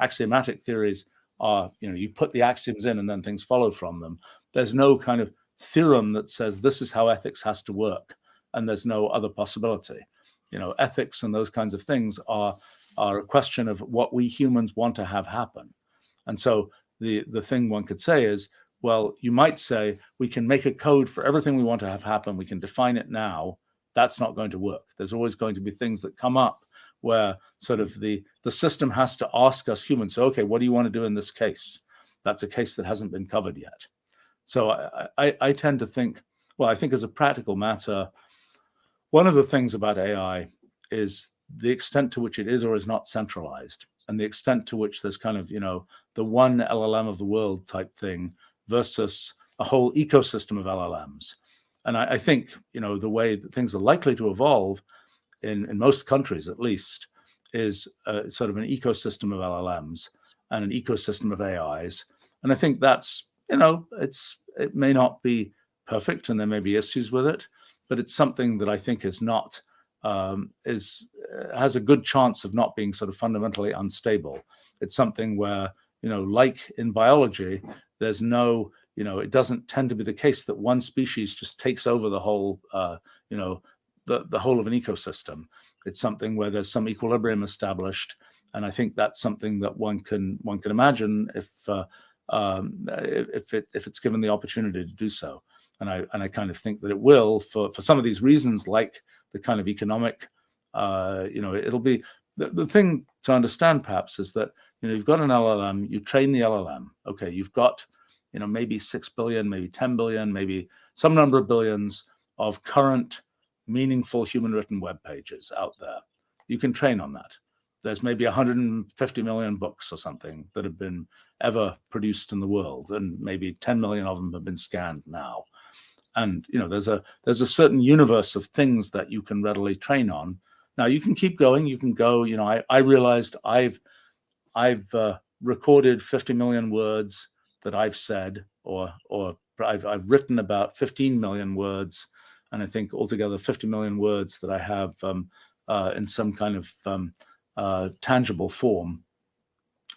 axiomatic theories are, you put the axioms in and then things follow from them. There's no kind of theorem that says this is how ethics has to work, and there's no other possibility. Ethics and those kinds of things are a question of what we humans want to have happen. And so the thing one could say is, well, you might say we can make a code for everything we want to have happen. We can define it now. That's not going to work. There's always going to be things that come up where sort of the system has to ask us humans, so, okay, what do you want to do in this case? That's a case that hasn't been covered yet. So I tend to think, I think as a practical matter, one of the things about AI is the extent to which it is or is not centralized, and the extent to which there's kind of, the one LLM of the world type thing versus a whole ecosystem of LLMs. And I think, the way that things are likely to evolve in most countries, at least, is sort of an ecosystem of LLMs and an ecosystem of AIs. And I think that's, it may not be perfect and there may be issues with it, but it's something that I think is not, has a good chance of not being sort of fundamentally unstable. It's something where, like in biology, there's no, it doesn't tend to be the case that one species just takes over the whole, the whole of an ecosystem. It's something where there's some equilibrium established, and I think that's something that one can imagine if it's given the opportunity to do so. And I kind of think that it will for some of these reasons, like the kind of economic, it'll be the thing to understand perhaps is that, you've got an LLM, you train the LLM. Okay, you've got, maybe 6 billion, maybe 10 billion, maybe some number of billions of current meaningful human written web pages out there. You can train on that. There's maybe 150 million books or something that have been ever produced in the world, and maybe 10 million of them have been scanned now. And there's a certain universe of things that you can readily train on. Now you can keep going. You can go. I realized I've recorded 50 million words that I've said, or I've written about 15 million words, and I think altogether 50 million words that I have in some kind of tangible form.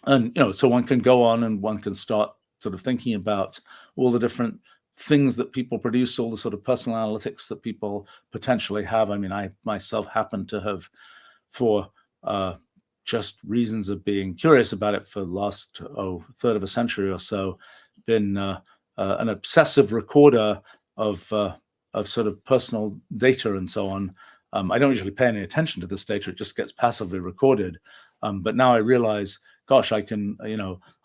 And so one can go on and one can start sort of thinking about all the different things that people produce, all the sort of personal analytics that people potentially have. I mean, I myself happen to have, for just reasons of being curious about it for the last third of a century or so, been an obsessive recorder of sort of personal data and so on. I don't usually pay any attention to this data; it just gets passively recorded. But now I realize, gosh, I can,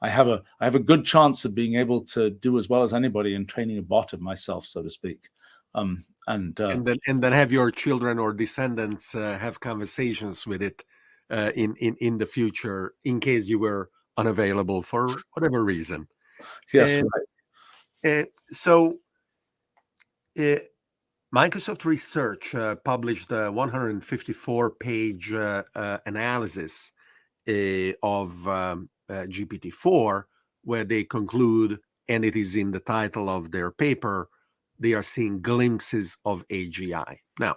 I have a good chance of being able to do as well as anybody in training a bot of myself, so to speak. And then have your children or descendants have conversations with it in the future, in case you were unavailable for whatever reason. Yes, right. So Microsoft Research published a 154-page analysis of GPT-4, where they conclude, and it is in the title of their paper, they are seeing glimpses of AGI. Now,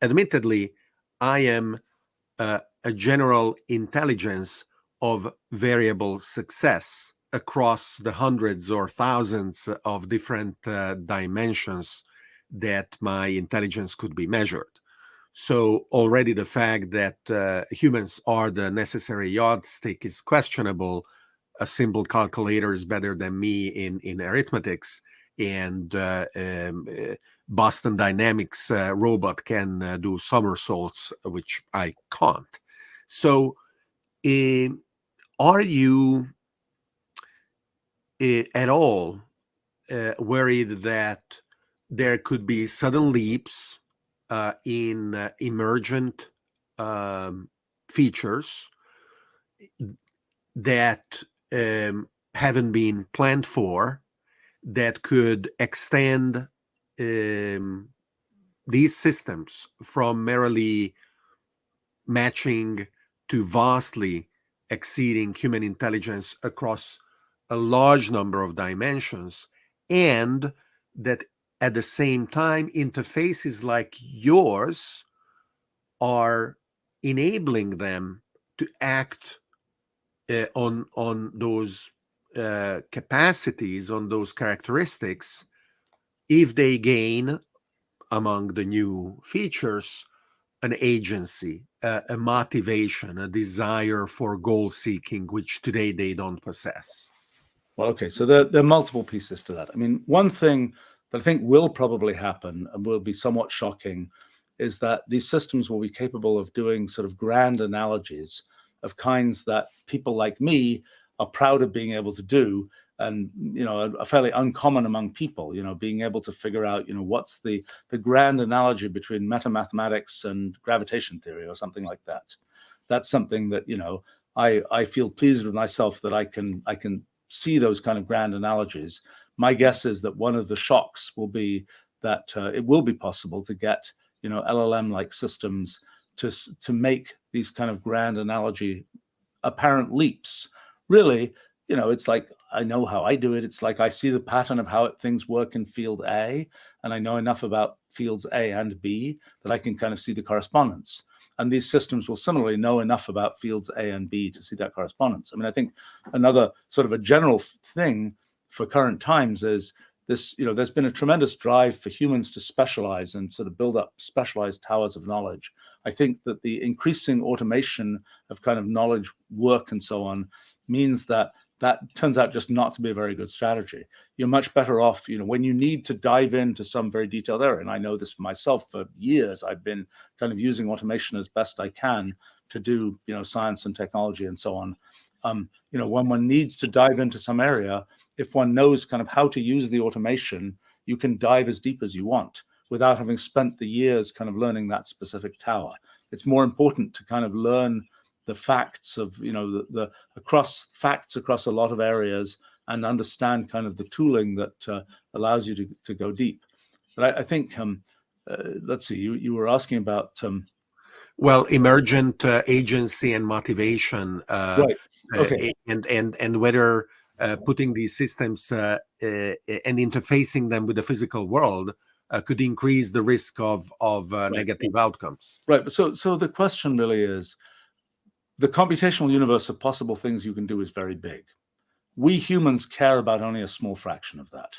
admittedly, I am a general intelligence of variable success across the hundreds or thousands of different dimensions that my intelligence could be measured. So already the fact that humans are the necessary yardstick is questionable. A simple calculator is better than me in arithmetics, and Boston Dynamics robot can do somersaults, which I can't. So are you at all worried that there could be sudden leaps in emergent features that haven't been planned for, that could extend these systems from merely matching to vastly exceeding human intelligence across a large number of dimensions, and that at the same time interfaces like yours are enabling them to act on those capacities, on those characteristics, if they gain, among the new features, an agency, a motivation, a desire for goal seeking, which today they don't possess. Well, okay, so there are multiple pieces to that. I mean, one thing that I think will probably happen and will be somewhat shocking is that these systems will be capable of doing sort of grand analogies of kinds that people like me are proud of being able to do, and are fairly uncommon among people. Being able to figure out what's the grand analogy between mathematics and gravitation theory or something like that. That's something that I feel pleased with myself that I can see those kind of grand analogies. My guess is that one of the shocks will be that it will be possible to get LLM-like systems to make these kind of grand analogy apparent leaps. Really, it's like, I know how I do it. It's like I see the pattern of how things work in field A, and I know enough about fields A and B that I can kind of see the correspondence. And these systems will similarly know enough about fields A and B to see that correspondence. I mean, I think another sort of a general thing for current times is this, there's been a tremendous drive for humans to specialize and sort of build up specialized towers of knowledge. I think that the increasing automation of kind of knowledge work and so on means that turns out just not to be a very good strategy. You're much better off, when you need to dive into some very detailed area. And I know this for myself. For years, I've been kind of using automation as best I can to do, science and technology and so on. When one needs to dive into some area, if one knows kind of how to use the automation, you can dive as deep as you want without having spent the years kind of learning that specific tower. It's more important to kind of learn the facts of, the facts across a lot of areas and understand kind of the tooling that allows you to go deep. But I think, let's see, you were asking about... well, emergent agency and motivation, right. Okay. And whether putting these systems and interfacing them with the physical world could increase the risk of right. negative outcomes. Right. So the question really is, the computational universe of possible things you can do is very big. We humans care about only a small fraction of that.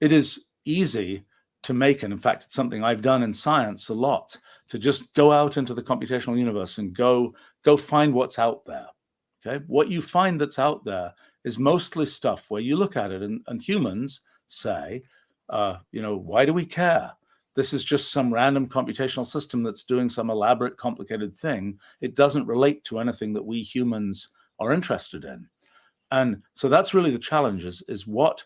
It is easy to make, and in fact, it's something I've done in science a lot, to just go out into the computational universe and go find what's out there. Okay, what you find that's out there is mostly stuff where you look at it and humans say, why do we care? This is just some random computational system that's doing some elaborate, complicated thing. It doesn't relate to anything that we humans are interested in. And so that's really the challenge is what,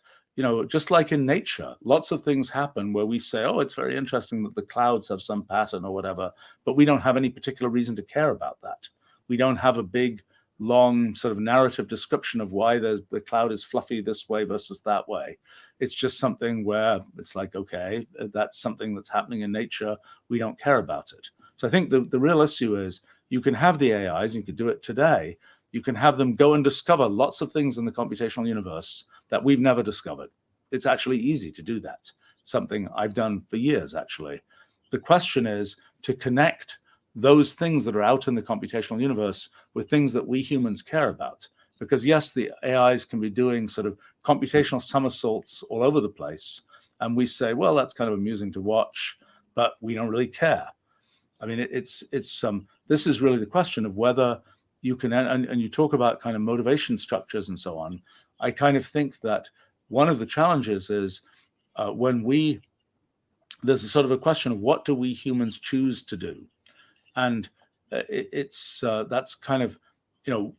just like in nature, lots of things happen where we say, oh, it's very interesting that the clouds have some pattern or whatever, but we don't have any particular reason to care about that. We don't have a big, long sort of narrative description of why the cloud is fluffy this way versus that way. It's just something where it's like, okay, that's something that's happening in nature. We don't care about it. So I think the real issue is you can have the AIs, you can do it today. You can have them go and discover lots of things in the computational universe that we've never discovered. It's actually easy to do that. Something I've done for years, actually. The question is to connect those things that are out in the computational universe with things that we humans care about. Because yes, the AIs can be doing sort of computational somersaults all over the place, and we say, well, that's kind of amusing to watch, but we don't really care. I mean, this is really the question of whether you can, and you talk about kind of motivation structures and so on. I kind of think that one of the challenges is there's a sort of a question of what do we humans choose to do, and that's kind of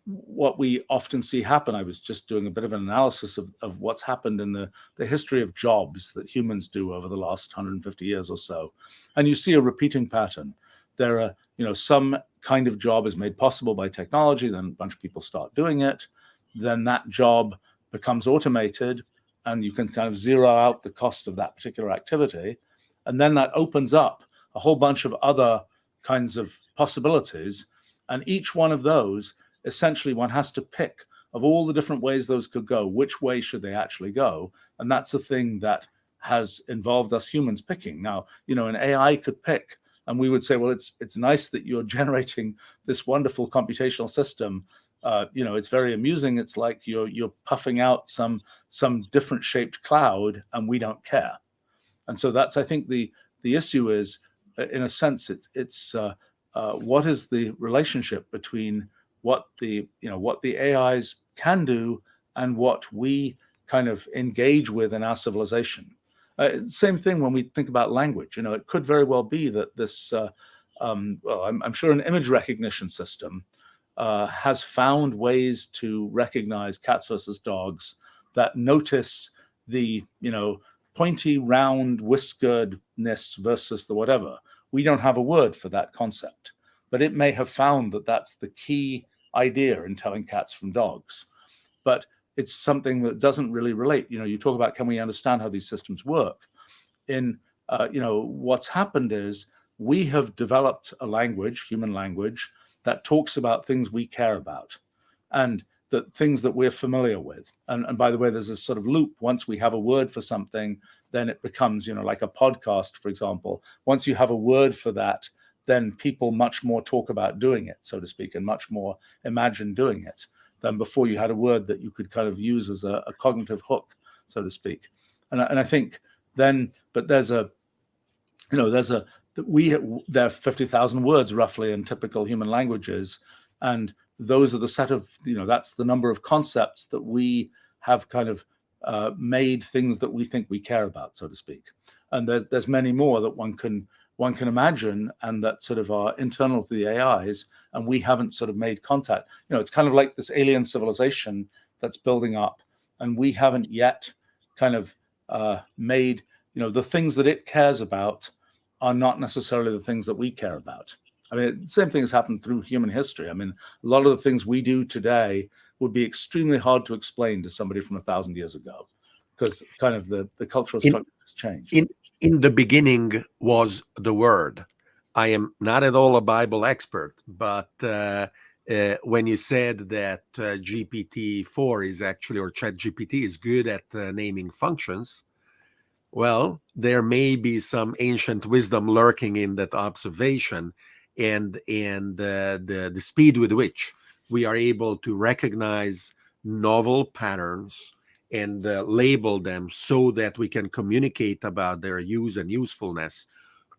what we often see happen. I was just doing a bit of an analysis of what's happened in the history of jobs that humans do over the last 150 years or so, and you see a repeating pattern. There are some kind of job is made possible by technology, then a bunch of people start doing it, then that job becomes automated, and you can kind of zero out the cost of that particular activity, and then that opens up a whole bunch of other kinds of possibilities, and each one of those, essentially, one has to pick of all the different ways those could go, which way should they actually go? And that's a thing that has involved us humans picking. Now, an AI could pick, and we would say, well, it's nice that you're generating this wonderful computational system. It's very amusing. It's like you're puffing out some different shaped cloud, and we don't care. And so that's, I think, the issue is, in a sense, it's what is the relationship between what the AIs can do and what we kind of engage with in our civilization. Same thing when we think about language. It could very well be that this, I'm sure an image recognition system has found ways to recognize cats versus dogs that notice the, pointy, round, whiskeredness versus the whatever. We don't have a word for that concept, but it may have found that that's the key idea in telling cats from dogs. But it's something that doesn't really relate. You talk about, can we understand how these systems work? What's happened is we have developed a language, human language, that talks about things we care about and that things that we're familiar with. And by the way, there's this sort of loop. Once we have a word for something, then it becomes, like a podcast, for example. Once you have a word for that, then people much more talk about doing it, so to speak, and much more imagine doing it than before you had a word that you could kind of use as a cognitive hook, so to speak. And I think then, but there are 50,000 words roughly in typical human languages, and those are the set of, that's the number of concepts that we have kind of made things that we think we care about, so to speak. And there's many more that one can imagine, and that sort of are internal to the AIs, and we haven't sort of made contact. It's kind of like this alien civilization that's building up, and we haven't yet kind of made, the things that it cares about are not necessarily the things that we care about. I mean, the same thing has happened through human history. I mean, a lot of the things we do today would be extremely hard to explain to somebody from 1,000 years ago, because kind of the cultural structure has changed. In the beginning was the Word. I am not at all a Bible expert, but when you said that GPT-4 is actually, or ChatGPT is good at naming functions, well, there may be some ancient wisdom lurking in that observation, and the speed with which we are able to recognize novel patterns and label them so that we can communicate about their use and usefulness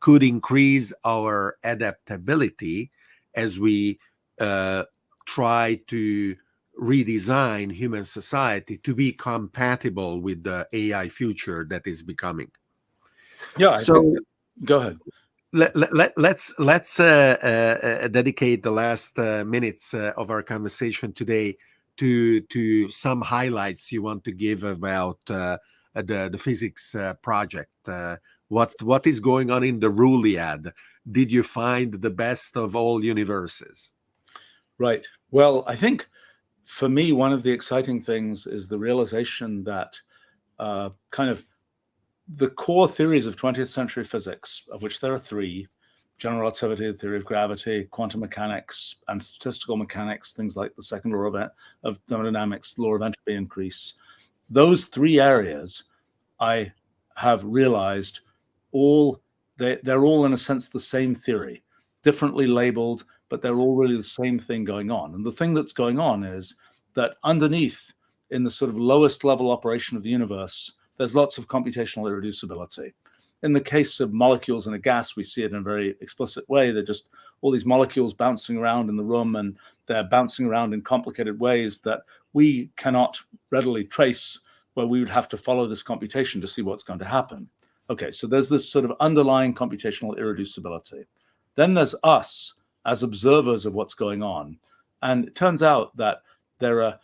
could increase our adaptability as we try to redesign human society to be compatible with the AI future that is becoming. Yeah, go ahead. Let's dedicate the last minutes of our conversation today to some highlights you want to give about the physics project. What is going on in the ruliad? Did you find the best of all universes? Right. Well, I think for me, one of the exciting things is the realization that kind of the core theories of 20th century physics, of which there are three: general relativity, the theory of gravity, quantum mechanics, and statistical mechanics, things like the second law of thermodynamics, law of entropy increase. Those three areas, I have realized, they're all in a sense the same theory, differently labeled, but they're all really the same thing going on. And the thing that's going on is that underneath, in the sort of lowest level operation of the universe, there's lots of computational irreducibility. In the case of molecules in a gas, we see it in a very explicit way. They're just all these molecules bouncing around in the room, and they're bouncing around in complicated ways that we cannot readily trace, where we would have to follow this computation to see what's going to happen. Okay, so there's this sort of underlying computational irreducibility. Then there's us as observers of what's going on. And it turns out that there are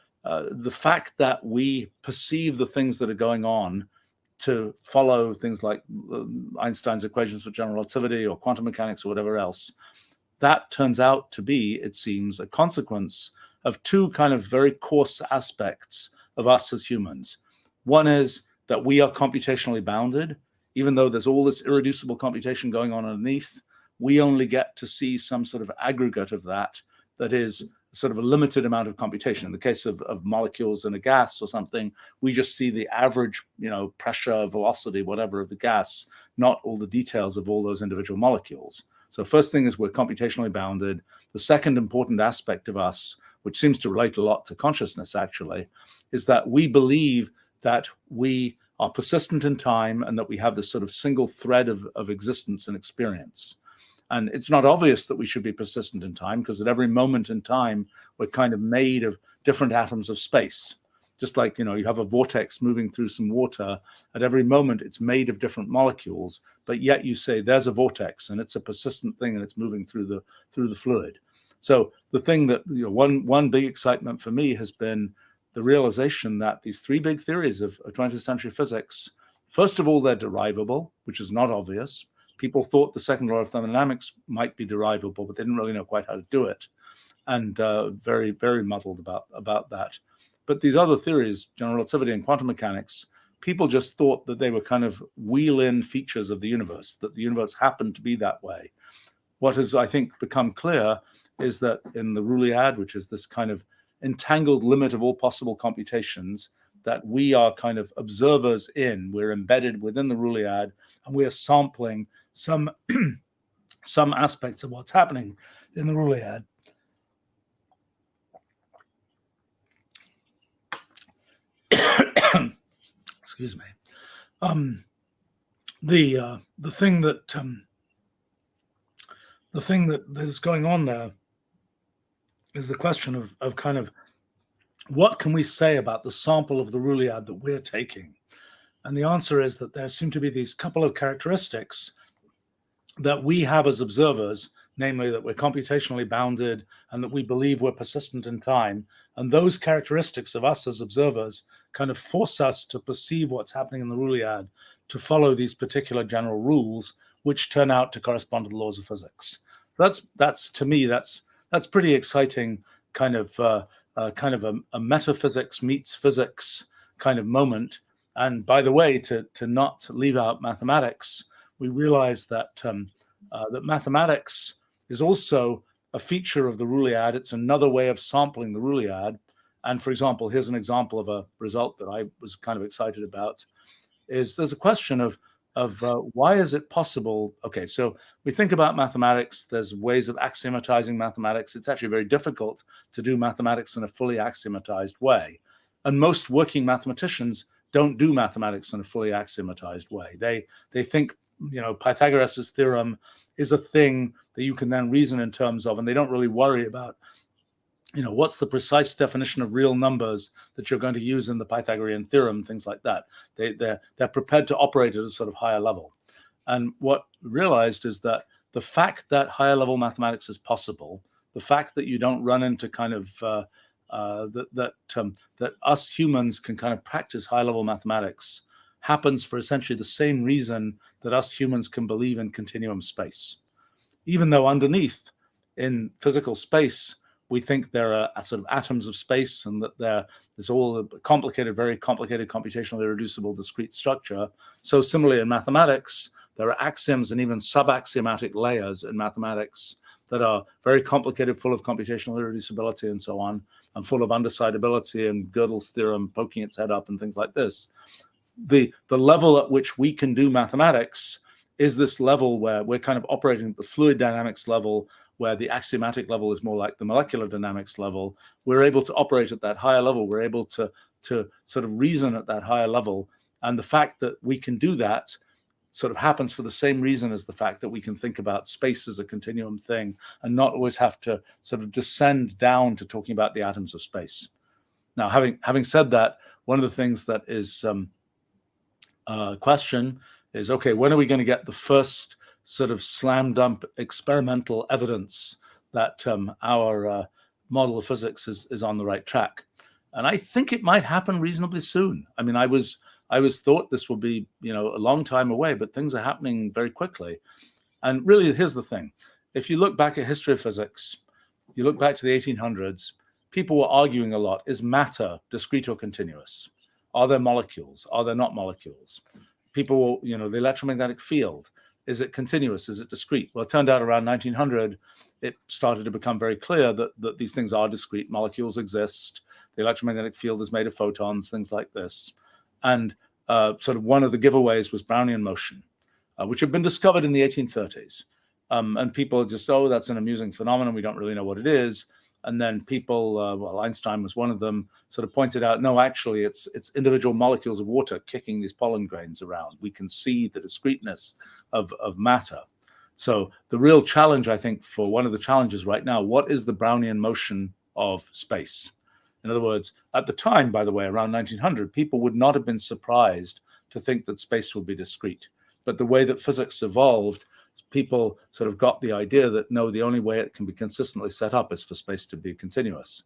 the fact that we perceive the things that are going on to follow things like Einstein's equations for general relativity or quantum mechanics or whatever else, that turns out to be, it seems, a consequence of two kind of very coarse aspects of us as humans. One is that we are computationally bounded. Even though there's all this irreducible computation going on underneath, we only get to see some sort of aggregate of that is sort of a limited amount of computation. In the case of molecules in a gas or something, we just see the average, pressure, velocity, whatever of the gas, not all the details of all those individual molecules. So first thing is we're computationally bounded. The second important aspect of us, which seems to relate a lot to consciousness actually, is that we believe that we are persistent in time and that we have this sort of single thread of existence and experience. And it's not obvious that we should be persistent in time, because at every moment in time, we're kind of made of different atoms of space. Just like, you have a vortex moving through some water. At every moment, it's made of different molecules, but yet you say there's a vortex and it's a persistent thing and it's moving through the fluid. So the thing that, one big excitement for me has been the realization that these three big theories of 20th century physics, first of all, they're derivable, which is not obvious. People thought the second law of thermodynamics might be derivable, but they didn't really know quite how to do it, and very, very muddled about that. But these other theories, general relativity and quantum mechanics, people just thought that they were kind of wheel-in features of the universe, that the universe happened to be that way. What has, I think, become clear is that in the ruliad, which is this kind of entangled limit of all possible computations, that we are kind of observers in, we're embedded within the ruliad, and we are sampling some aspects of what's happening in the ruliad. Excuse me. The thing that is going on there is the question of kind of what can we say about the sample of the ruliad that we're taking? And the answer is that there seem to be these couple of characteristics that we have as observers, namely that we're computationally bounded and that we believe we're persistent in time. And those characteristics of us as observers kind of force us to perceive what's happening in the ruliad, to follow these particular general rules, which turn out to correspond to the laws of physics. That's to me, that's pretty exciting kind of a metaphysics meets physics kind of moment. And by the way, to not leave out mathematics, we realize that that mathematics is also a feature of the ruliad. It's another way of sampling the ruliad. And for example, here's an example of a result that I was kind of excited about. There's a question of why is it possible? Okay, so we think about mathematics. There's ways of axiomatizing mathematics. It's actually very difficult to do mathematics in a fully axiomatized way. And most working mathematicians don't do mathematics in a fully axiomatized way. They think, Pythagoras' theorem is a thing that you can then reason in terms of, and they don't really worry about, what's the precise definition of real numbers that you're going to use in the Pythagorean theorem, things like that. They're prepared to operate at a sort of higher level. And what we realized is that the fact that higher level mathematics is possible, the fact that you don't run into kind of that us humans can kind of practice high level mathematics happens for essentially the same reason that us humans can believe in continuum space. Even though underneath in physical space, we think there are sort of atoms of space and that there's all a complicated, very complicated, computationally irreducible discrete structure. So similarly in mathematics, there are axioms and even subaxiomatic layers in mathematics that are very complicated, full of computational irreducibility and so on, and full of undecidability and Gödel's theorem poking its head up and things like this. The level at which we can do mathematics is this level where we're kind of operating at the fluid dynamics level, where the axiomatic level is more like the molecular dynamics level. We're able to operate at that higher level. We're able to sort of reason at that higher level. And the fact that we can do that sort of happens for the same reason as the fact that we can think about space as a continuum thing and not always have to sort of descend down to talking about the atoms of space. Now, having said that, one of the things that is question is, okay, when are we going to get the first sort of slam dunk experimental evidence that our model of physics is on the right track? And I think it might happen reasonably soon. I mean, I was thought this will be, a long time away, but things are happening very quickly. And really, here's the thing. If you look back at history of physics, you look back to the 1800s, people were arguing a lot. Is matter discrete or continuous? Are there molecules? Are there not molecules? People, the electromagnetic field, is it continuous? Is it discrete? Well, it turned out around 1900, it started to become very clear that these things are discrete. Molecules exist. The electromagnetic field is made of photons, things like this. And sort of one of the giveaways was Brownian motion, which had been discovered in the 1830s. And people just, oh, that's an amusing phenomenon. We don't really know what it is. And then people, well, Einstein was one of them, sort of pointed out, no, actually, it's individual molecules of water kicking these pollen grains around. We can see the discreteness of matter. So the real challenge, I think, for one of the challenges right now, what is the Brownian motion of space? In other words, at the time, by the way, around 1900, people would not have been surprised to think that space would be discrete. But the way that physics evolved, people sort of got the idea that, no, the only way it can be consistently set up is for space to be continuous.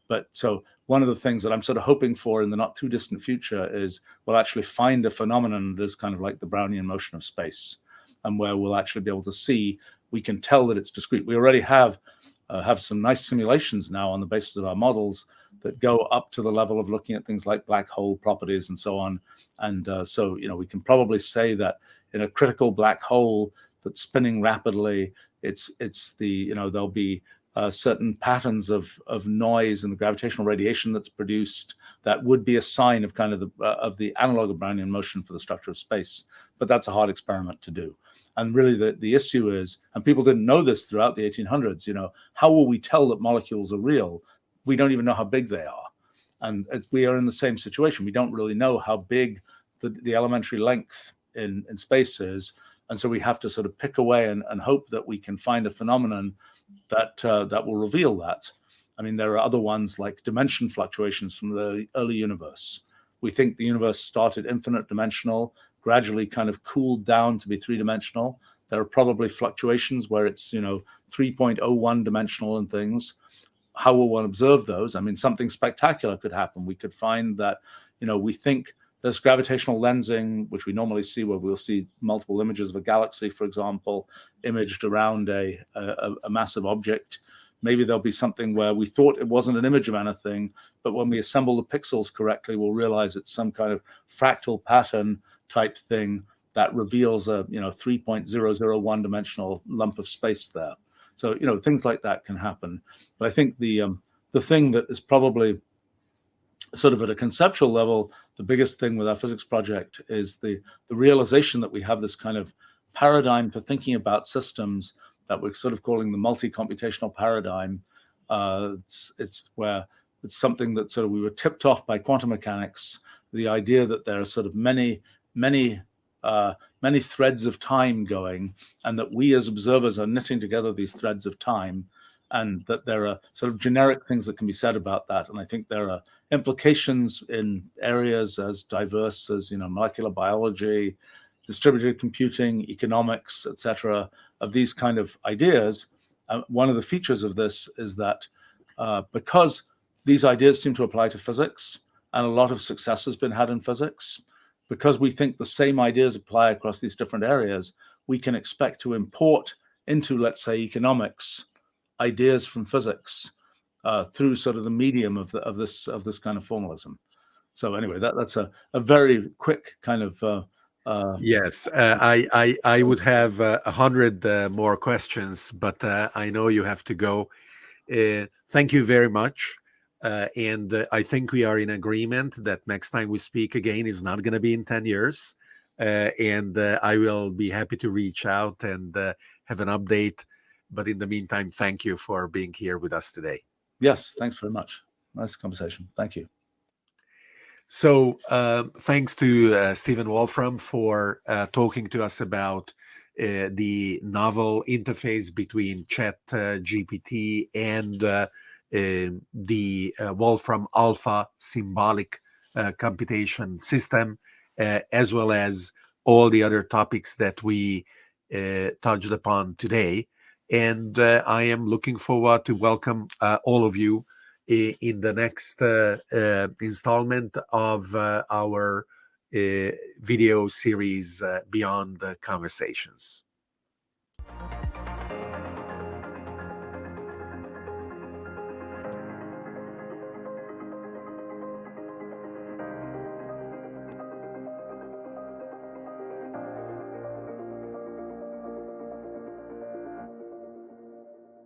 But so one of the things that I'm sort of hoping for in the not too distant future is we'll actually find a phenomenon that is kind of like the Brownian motion of space, and where we'll actually be able to see, we can tell that it's discrete. We already have some nice simulations now on the basis of our models that go up to the level of looking at things like black hole properties and so on. And so, we can probably say that in a critical black hole that's spinning rapidly, it's the, there'll be certain patterns of noise and the gravitational radiation that's produced that would be a sign of kind of the analog of Brownian motion for the structure of space. But that's a hard experiment to do. And really the issue is, and people didn't know this throughout the 1800s, how will we tell that molecules are real? We don't even know how big they are. And we are in the same situation. We don't really know how big the elementary length in space is. And so we have to sort of pick away and hope that we can find a phenomenon that will reveal that. I mean, there are other ones like dimension fluctuations from the early universe. We think the universe started infinite dimensional, gradually kind of cooled down to be three-dimensional. There are probably fluctuations where it's, 3.01 dimensional and things. How will one observe those? I mean, something spectacular could happen. We could find that, we think there's gravitational lensing, which we normally see where we'll see multiple images of a galaxy, for example, imaged around a massive object. Maybe there'll be something where we thought it wasn't an image of anything, but when we assemble the pixels correctly, we'll realize it's some kind of fractal pattern type thing that reveals a 3.001 dimensional lump of space there. So things like that can happen. But I think the thing that is probably sort of at a conceptual level, the biggest thing with our physics project is the realization that we have this kind of paradigm for thinking about systems that we're sort of calling the multi-computational paradigm. It's where it's something that sort of we were tipped off by quantum mechanics, the idea that there are sort of many threads of time going, and that we as observers are knitting together these threads of time, and that there are sort of generic things that can be said about that. And I think there are implications in areas as diverse as, molecular biology, distributed computing, economics, etc., of these kind of ideas. One of the features of this is that because these ideas seem to apply to physics, and a lot of success has been had in physics, because we think the same ideas apply across these different areas, we can expect to import into, let's say, economics, ideas from physics through sort of the medium of this kind of formalism. So anyway, that's a very quick kind of yes. I would have 100 more questions, but I know you have to go. Thank you very much. And I think we are in agreement that next time we speak again is not going to be in 10 years. And I will be happy to reach out and have an update. But in the meantime, thank you for being here with us today. Yes, thanks very much. Nice conversation. Thank you. So thanks to Stephen Wolfram for talking to us about the novel interface between ChatGPT and the Wolfram Alpha symbolic computation system, as well as all the other topics that we touched upon today. And I am looking forward to welcome all of you in the next installment of our video series, Beyond the Conversations.